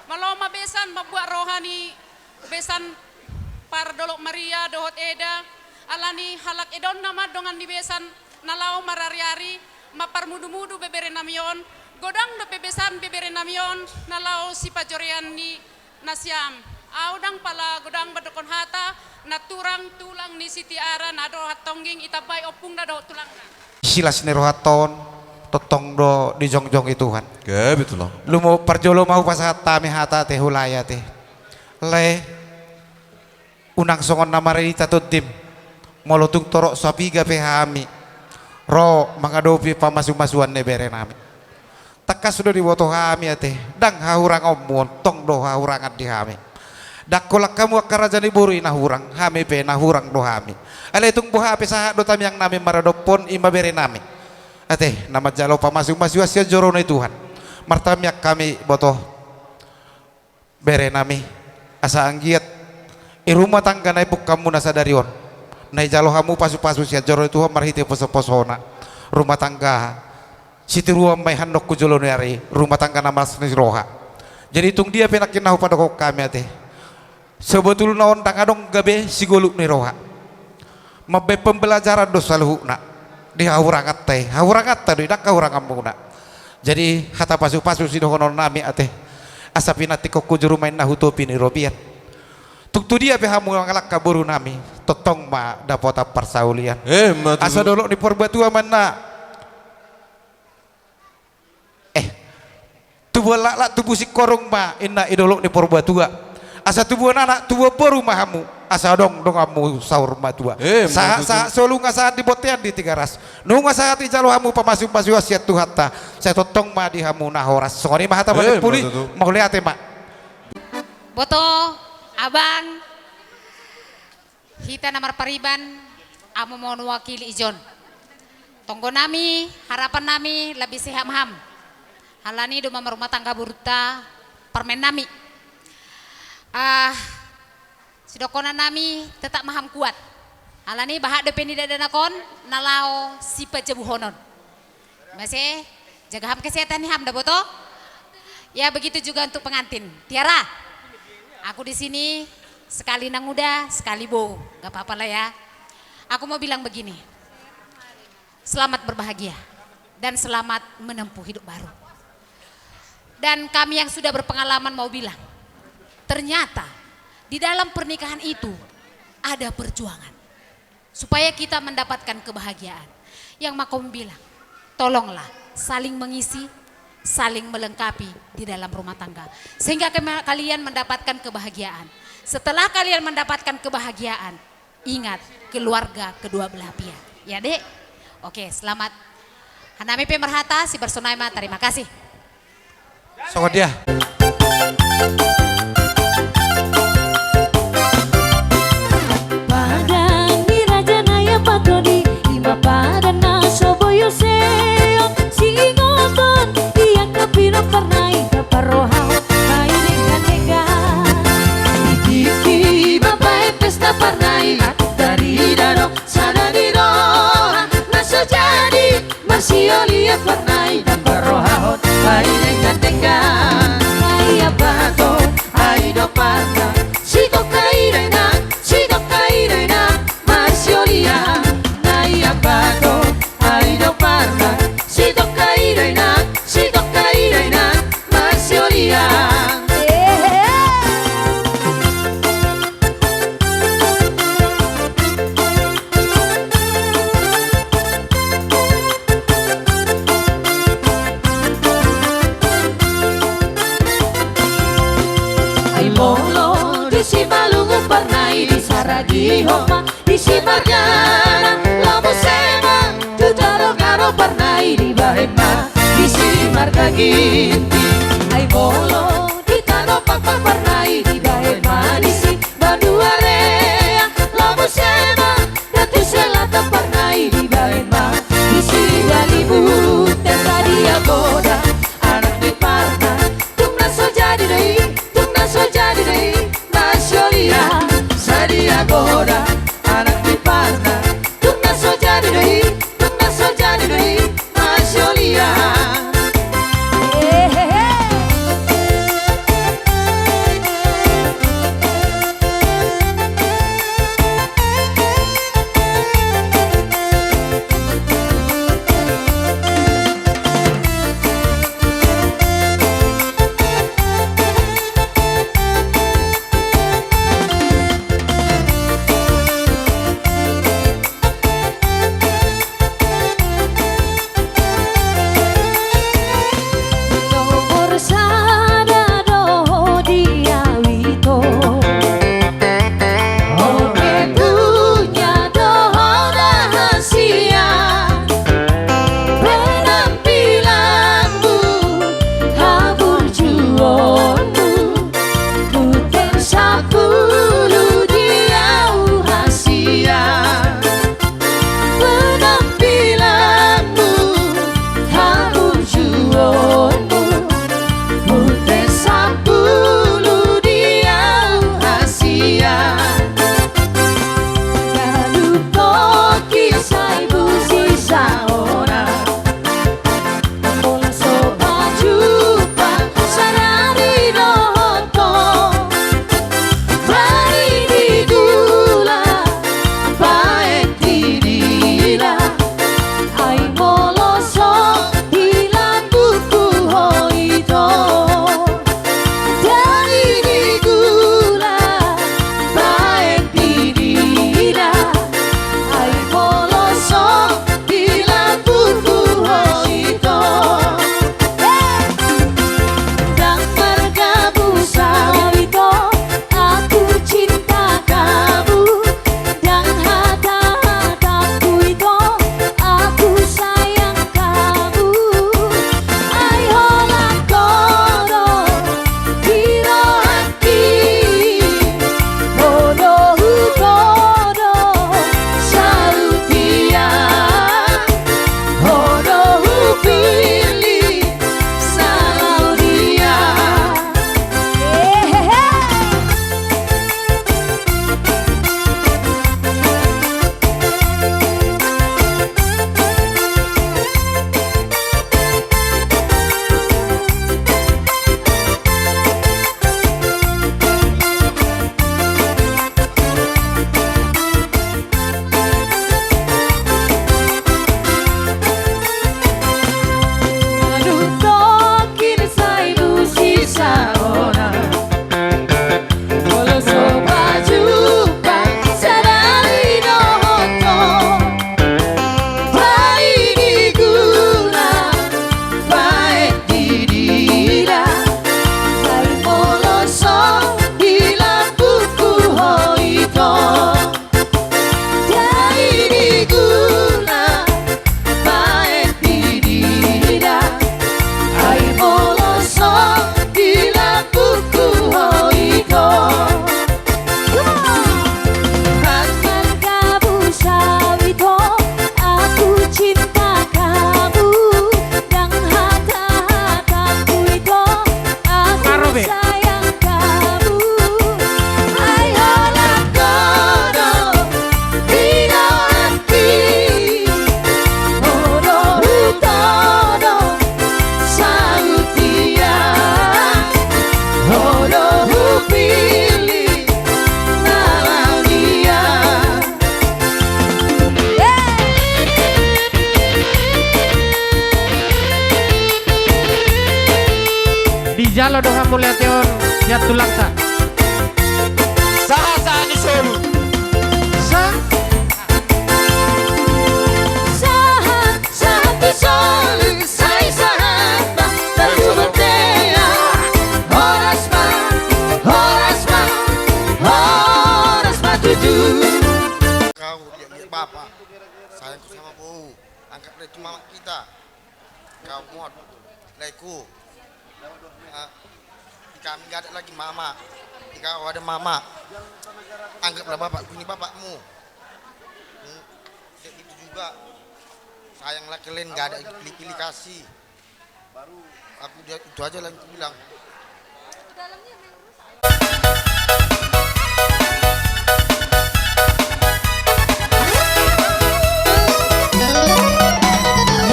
maloma besan mabuat rohani besan par dolok Maria dohot eda alani halak edon nama dongan di besan nalau marariari mapar mudu-mudu bebere namion godang do bebesan bebere namion nalau si pajorian ni nasiam audang pala godang badokon hata naturang tulang ni siti ara nado hatongging itabai opung na do tulang silas ni rohaton totong do di jongjong itu kan. Ya betul lah. Lu mau perjolo mau pasata mi hata teh hulaya teh le unang songon nama rita tutim molotung torok sapiga pehami ro mangadopi pamasuk-masuan nebere nami takas sudah diwoto hami ate dang hahurang omon tong do hahurangan di hami dak kolak kamu akarajani buri nahurang hami pe nahurang do hami ale tung buha pe saha do tam yang nami maradopon ima bere nami ate nama jalo pamasuk-masuan sia jorone Tuhan martamiak kami boto bere nami asa anggiat rumah tangga na ipuk kamu nasa darion na jalo hamu pasu-pasu sia joro itu marhite poso-posona rumah tangga siti ruam may handok ku jolo nari rumah tangga na mas ni roha jadi tung dia penakin nahu pada kok kami ate sebetulnya on tangadong gabe sigoluk ni roha mabe pembelajaran dosa luhuna di haurangat teh di dak haurangan muna jadi hata pasu-pasu si dohonon nami ate asapina tikok ku juru main nahu topi ni robiat tuktu dia pehamu ngalak kaburu nami totong ma dapota persaulian asa dolok ni perbatua mana tubuh lak tubuh si korong ma inna idolok ni perbatua asa tubuh anak tubuh baru mahamu asa dong amu saur matua saat solu ngasahat di botean di tiga ras nu ngasahat di jalo hamu pamasu-pasu asiat tuhata saya totong ma di hamu nahoras songoni mah hata balik puli mau lihat mak boto abang hita namar pariban amu mau wakili ijon tonggo nami harapan nami lebih sehat ham halani duma rumah tangga burta permen nami sidokona nami tetap maham kuat halani bahak depeni dadanakon nalao si pejebuhonon masih jaga ham kesehatan ham dah boto ya begitu juga untuk pengantin Tiara aku di sini sekali nang muda sekali bo gak apa-apa lah ya aku mau bilang begini selamat berbahagia dan selamat menempuh hidup baru dan kami yang sudah berpengalaman mau bilang ternyata di dalam pernikahan itu ada perjuangan supaya kita mendapatkan kebahagiaan. Yang makom bilang, tolonglah saling mengisi, saling melengkapi di dalam rumah tangga sehingga kalian mendapatkan kebahagiaan. Setelah kalian mendapatkan kebahagiaan, ingat keluarga kedua belah pihak. Ya Dek? Oke, selamat. Hanami pemerhata si Bersonaima, terima kasih. Selamat dia. Siolia pernai dan berohahot hai dengan dengan hai abato hai doparna sito kairena masiolia hai abato hai doparna sito kairena masiolia di Homa di Simarjana Lamu Sema Tutaro Karo Parnai di Bahema di Simarga Ginti Ai Bolo di Tano Pakpak Parnai di Bahema di Si Baduarea Lamu Sema Datu Selatan Parnai di Bahema di Si Balibu Tentari Agoda anak di Parna Tungna so jadi deh Nasiolia Sadia Goda anak di Parna Tungna so jadi deh Masiolia Be. sayang kamu. Ayo lakono dino hati. Ono hutono sautia. Ono hupili nalania. Di jalo doha mulia teon siat tulang sa. Saha ni solu. Sahat satu sol, sai sahat batu betea. Horas ma tutu. Kau lihat bapak, sayang sama bau, angkat dari mama kita. Kau mod, laiku. Kami gak ada lagi mama. Kau ada mama. Anggaplah bapakku ini bapakmu. Kayak gitu juga. Sayanglah kalian gak ada pilih-pilih kasih. Aku itu aja yang aku bilang.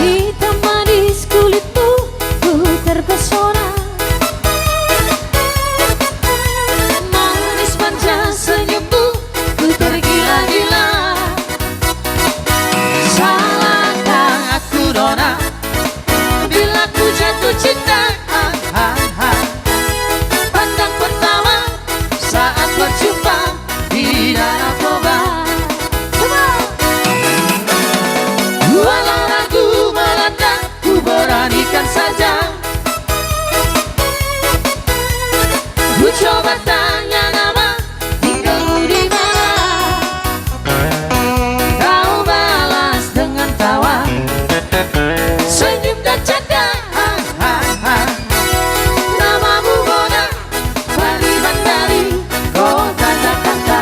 Hitam manis kulitmu, ku terpesona. Manis manja senyummu, ku tergila-gila. Salahkah aku nona, bila ku jatuh cinta. Pandang pertama saat berjumpa di danau Toba. Walau ragu melanda, ku beranikan saja. Ku coba tanya nama, tinggalmu di mana. Kau balas dengan tawa, senyum dan canda. Namamu Bona, Bali Bandari, kota Jakarta.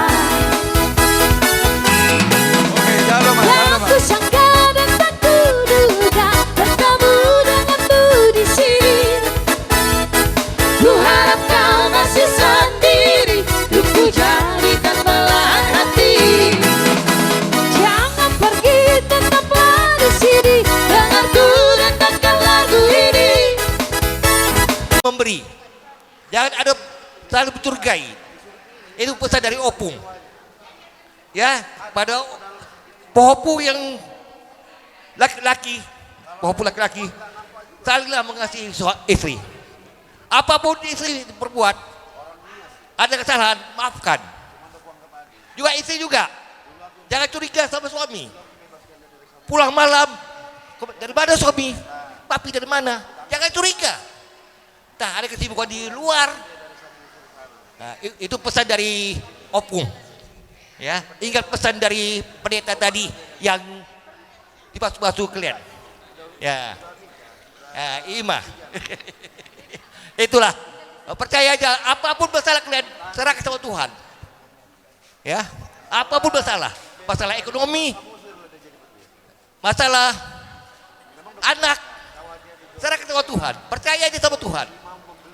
Yang ku sangka dan tak kuduga, bertemu denganmu di sini. Ku harap kau masih sendiri, untuk ku jadikan belahan hati. Jangan pergi, tetaplah di sini, dengar ku rendangkan lagu ini. Memberi. Jangan ada selalu mencurigai. Itu pesan dari Opung. Ya, pada Pohopu yang laki-laki, Pohopu laki-laki, salinglah mengasihi istri. Apapun istri berbuat, ada kesalahan, maafkan. Juga istri juga, jangan curiga sama suami. Pulang malam, dari mana suami? Papi dari mana? Jangan curiga. Nah, ada kesibukan di luar. Nah, itu pesan dari Opung. Ya, ingat pesan dari pendeta tadi yang dibasuh-basuh kalian. Ya, Ima. Itulah, percaya aja. Apapun masalah kalian, serahkan sama Tuhan. Ya, apapun masalah ekonomi, masalah anak, serahkan sama Tuhan. Percaya aja sama Tuhan.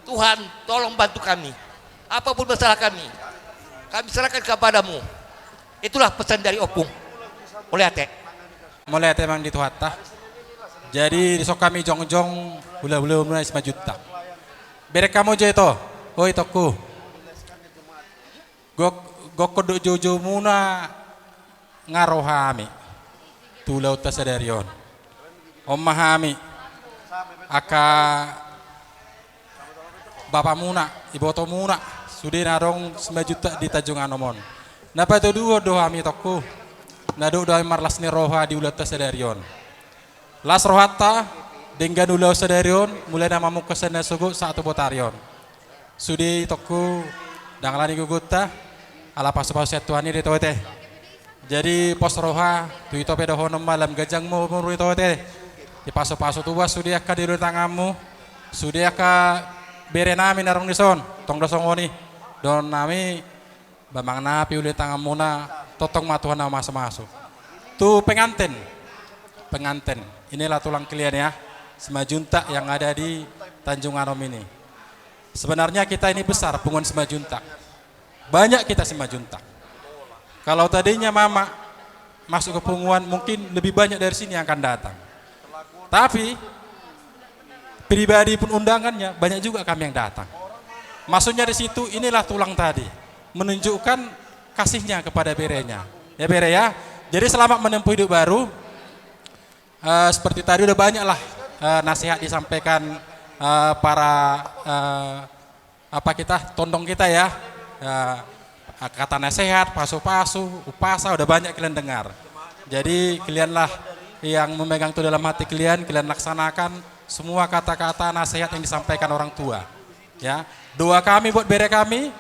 Tuhan, tolong bantu kami. Apapun masalah kami serahkan kepadamu. Itulah pesan dari Opung. Mulai memang dito hatta. Jadi besok kami jong-jong hula-hula mulai 5 juta. Bere kamu aja itu. Hoi toku. Gok kodok jojo muna ngarohami. Tulau tasadarion. Omahami. Aka bapak muna, iboto muna. Sudah narong 5 juta di Tajungan Omon. Napa itu dua doa mi toku. Nado doa marlas ni roha di ulat tasadarion. Las rohata dengan ulau sadarion mulai nama muka sana sugu satu botarion. Sudi toku dangalani gugutta ala pasu-pasu Tuhan ini teh. Jadi pos roha tu itu pada honom malam gajang mu muru itu teh. Di pasu-pasu tua sudi akan di tanganmu. Sudi akan bere nami narong dison tong dosongoni. Don nami bamang napi ulit tanganmu na totong matuhan na masuk-masuk. Tu pengantin. Inilah tulang kalian ya. 5 juta yang ada di Tanjung Anom ini. Sebenarnya kita ini besar, pungun Semajuntak. Banyak kita Semajuntak. Kalau tadinya mama masuk ke punguan, mungkin lebih banyak dari sini yang akan datang. Tapi pribadi pun undangannya banyak juga kami yang datang. Maksudnya di situ inilah tulang tadi, menunjukkan kasihnya kepada berenya. Ya bere ya. Jadi selamat menempuh hidup baru. Seperti tadi udah banyak lah nasihat disampaikan para tondong kita ya. Kata nasihat, pasu-pasu, upasa udah banyak kalian dengar. Jadi kalianlah yang memegang itu dalam hati kalian laksanakan semua kata-kata nasihat yang disampaikan orang tua. Ya, doa kami buat bere kami,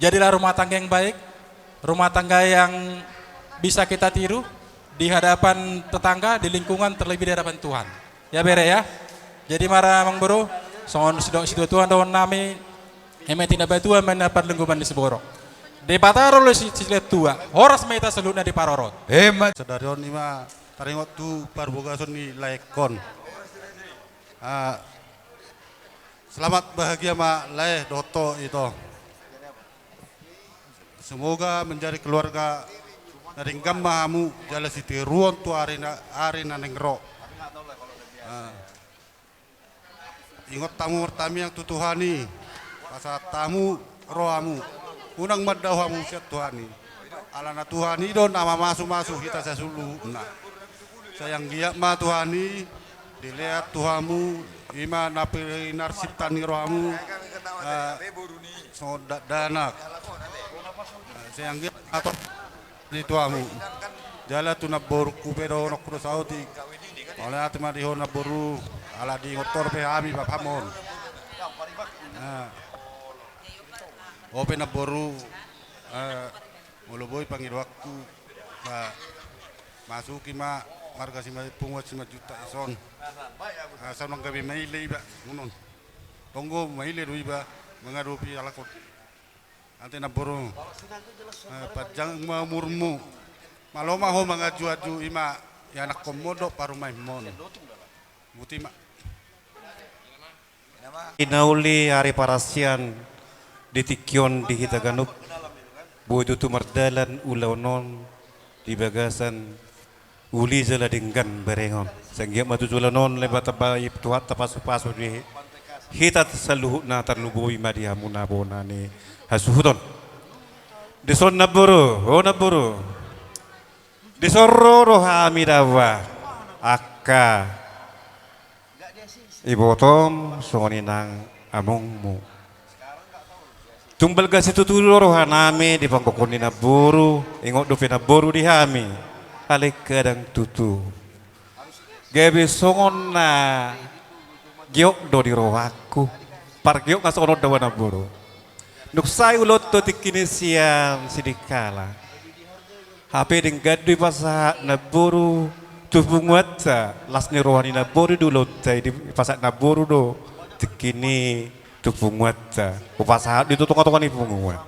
jadilah rumah tangga yang baik, rumah tangga yang bisa kita tiru di hadapan tetangga, di lingkungan, terlebih di hadapan Tuhan. Ya bere ya. Jadi mara mang bro, songon sido Tuhan dawan nami, emetina batua menapat lengguman di Seborok. Di pataro lo si tua, horas meta selutna di Parorot. Hemat. Sedarion ima taringot tu parbogason ni laikon. Selamat bahagia ma Lae Doto itu. Semoga menjadi keluarga dari gammamu jala siti ruon tu arina nengro. Ingat tamu pertama yang tutuhani, pasal tamu rohamu, unang madahamu siat Tuhani. Alana Tuhani don nama masuk kita sesulu. Nah, sayang giat ma Tuhani, dilihat Tuhamu, ima napi narsiptani rohamu, sodak danak. Sayang giat atau di Tuhamu. Jala tu naborku pero nak kurus auti. Oleh hati mah dihon naboru ala di ngotor pe ami bapamon. Ope naboru muluboy pangil waktu masuki ma marga sima pungut 5 juta ison. Sanong gabi maile iba ngunon. Tonggo maile ruiba mengarupi alakot. Ante naboru pajang mamurmu. Maloma ho mangaju-aju ima ya anak komodo parumai mon. Mutima. Inauli hari parasian di Tikyon di Hitaganup. Bodo tu mardalan ulaunon di bagasan uli jala dinggan berengon. Sanggiap matu julanon lebat tabai tuat tapasu-pasu di hitat saluhut na tarlubui madihamuna bonani hasuhuton. Dison naburu, naburu. Disorro rohami dawa akka ibotom songinang amongmu tumbal gas itu tulo rohanami di pangkokoni na buru ingot dopi na buru di hami alik kadang tutu gabi songon na giok do di rohaku par giok ngasono dawa na buru nuksai ulot to tikini siam sidikala HP dengan di pasat naburu tubungat las ni rohani naburu dulu di pasat naburu do tekini tubungat pasat itu tongkat ni punguat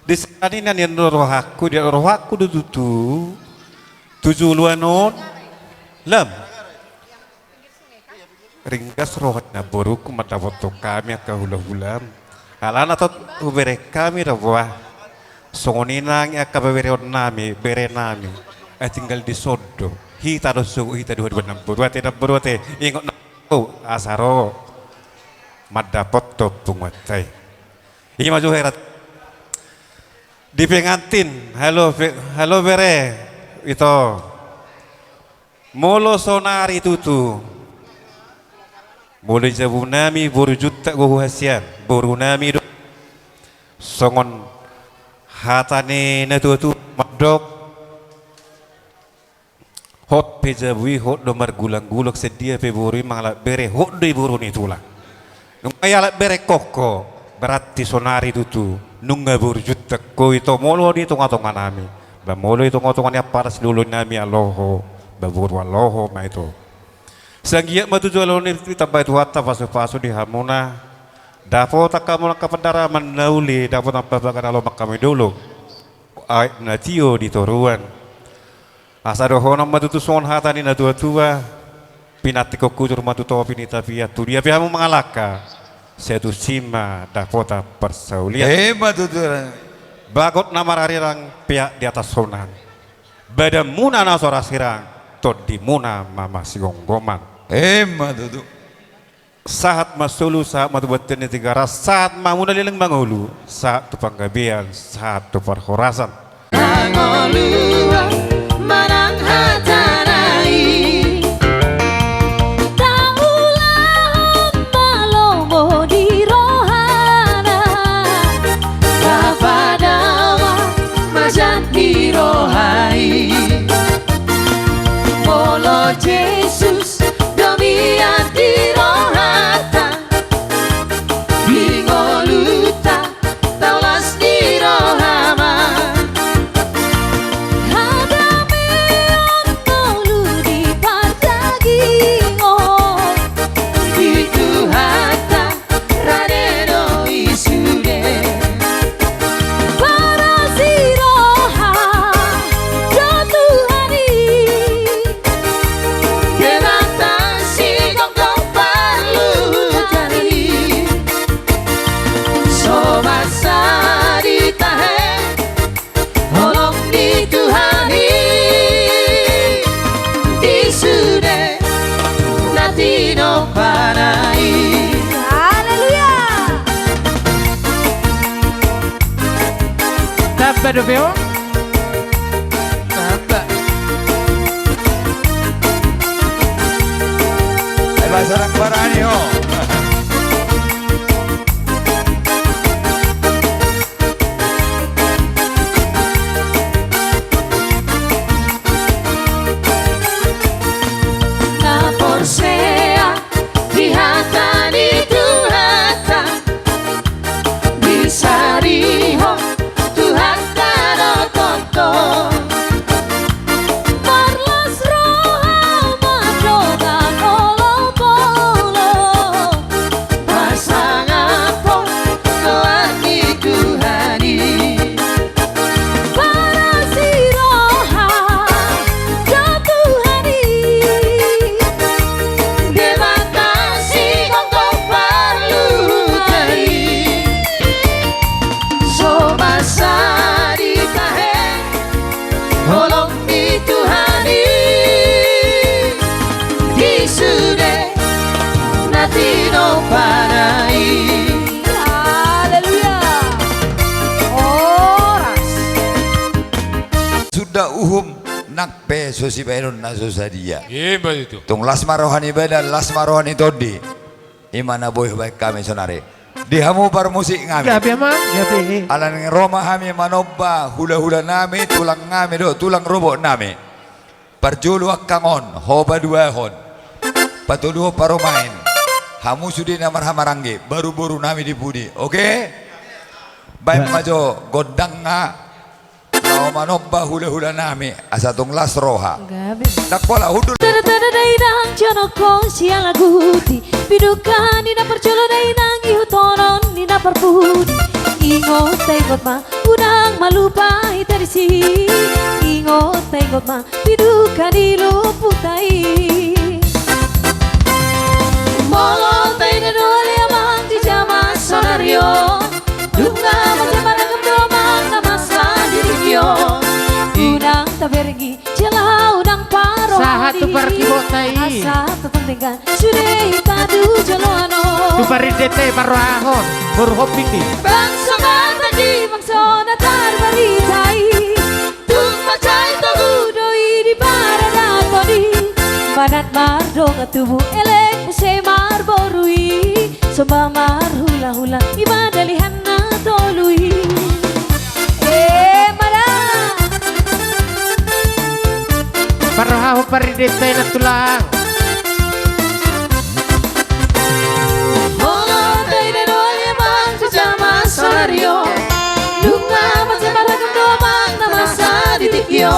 di sana ni yang rohaku do tujuh luanon lam ringkas rohat naburu ku mata foto kami akahulah-hulam halan atau ubere kami rawah songoninang ya kababerion nami bere nami tinggal di sodo hita dosu hita 2060 buat ingot asaro madapot to pungatai ini maju herat di pengantin halo bere itu molo sonari tutu molo jabu nami boru juta gohu hasian boru nami songon hatane na tu madok hot pejabui hot domar gulang-gulak sedia peburi mangala bere hot doi buru ni tula nungaya bere koko berarti sonari tutu nungga burjut ko itu molo di tonga-tonga nami ba molo itu tonga-tonga paras dulu nami aloho baburu aloho ma itu sanggiak matu jualon itu tambah itu hatta pasu-pasu di hamuna dapat kamu kapandara menauli dapat apa bakal lo kami dulu natio di toruan asado hono matu son hatani na tua pinati ko kudur matu to pinita pia tu dia pihamu mengalaka setu sima dapota persaulian. Bagot nama rarirang pihak di atas sonang. Bada muna na sora sirang, tot di muna mama sigonggoman. Saat masulu saat matu batin tigara saat mamuna lileng mangulu saat tu panggabian saat tu perhorasan. Mangolua manang hatanai taulah malomo di rohana kapadawa majan di rohai molo Jesus domian di rohata bingoluta taulas di rohama Bedo veo? Tapa. Ay bahasa anak barani ho. Na porsea dihatan itu hata bisariho Tuhan Marlos roha madroga kolo polo pasangan po doani Tuhani para si roha jatuhani debatasi kongko perlu teri so masa Tolong di Tuhani di sude natino panai. Haleluya. Oras. Sudah nak pe sosi penon na sosadia. Iya betul. Tung lasma rohani beda lasma rohani todi. Imana boy baik kami sonare. Dihamu par musik ngami. Gabi mah, gabi. Alan Roma kami manoba hula-hula nami tulang ngami do tulang robok nami. Perjulu akangon hoba dua hon. Patuduh paromain. Hamu sudi namar hamarangge baru-baru nami dipudi. Oke? Baik majo godang nga. Lao manoba hula-hula nami asatung las roha. Gabi. Dakpola hudul. Tada dainang jonoko siang laguti Pidukan nina percolo dainang ihutonon nina perpudi Ingot tengok ma udang malupa hitarisi Ingot tengok ma pidukan diluputai Molong taina dole amang di jama sonario Dunga macam mana kemdomang namasa dirikyo Udang tabergi celah udang paro Sahat tu pergi botai. Asa tetenggan sudah tadu jaloano Tu paridete parahon baru hopping di. Bangsa tadi bangsa natar baritai Tung macai togu doi di parada todi Manat mardo ngatubu elek semar borui Soba mar hula hula ibadalihan na tolui Parahaho paridete na tulang. Molong taina dole amang di jama sonario Dunga macam mana kemdomang namasa ditikyo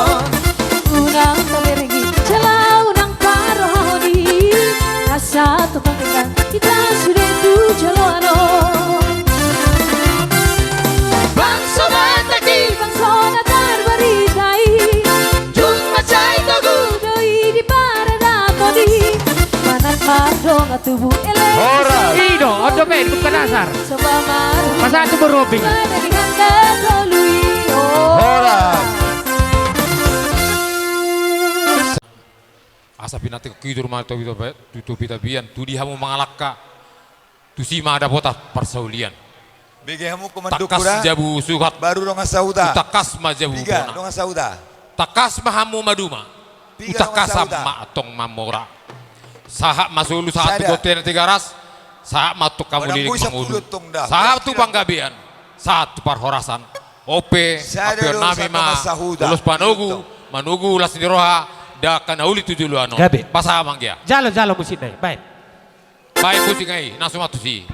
Udang tabergi celah udang paroni Asa tetenggan kita sudah tu jaloano Bangsa bataki bangsa natar baritai Jung macai togu doi di parada todi Manat madong atubu elek Ido, odo Sobe, bukan dasar. Sebab Masa itu berhubing. Asa pinati kidur ma to bita bian tu di hamu mangalakka tu sima ada pota persaulian bege hamu komando takas jabu suhat baru dong sauda takas ma jabu tiga dong sauda takas ma hamu maduma takas ma tong mamora sahak masulu saat tu goten tiga ras sahak matuk kamu lirik mangulu sahak tu panggabian saat tu parhorasan ope apion nami ma ulus manugu ulas niroha da kana uli tujuh luano pasamang dia Jalo musik deh baik musik ngai nasu matusi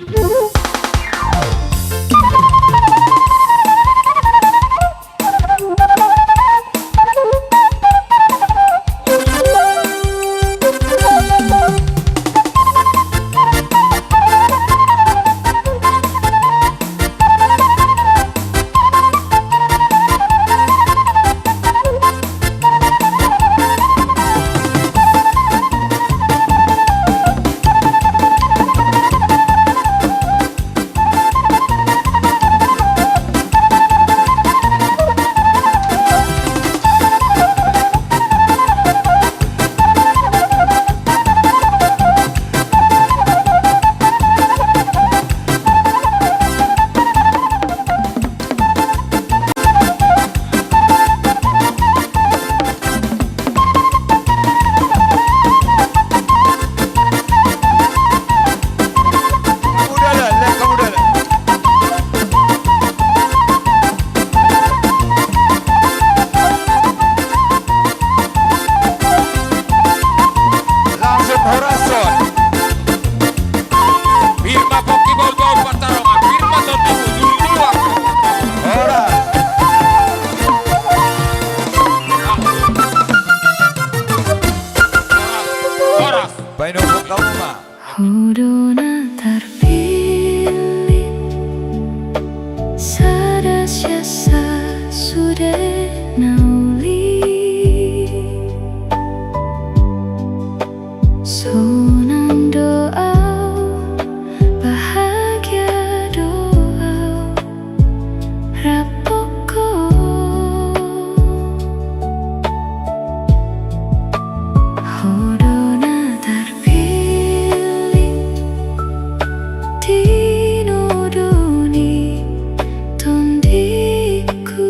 Hudona terpilih Sadasya sudah nauli Sonang doa bahagia doa Rapoko Hudona terpilih Dinodoni tondiku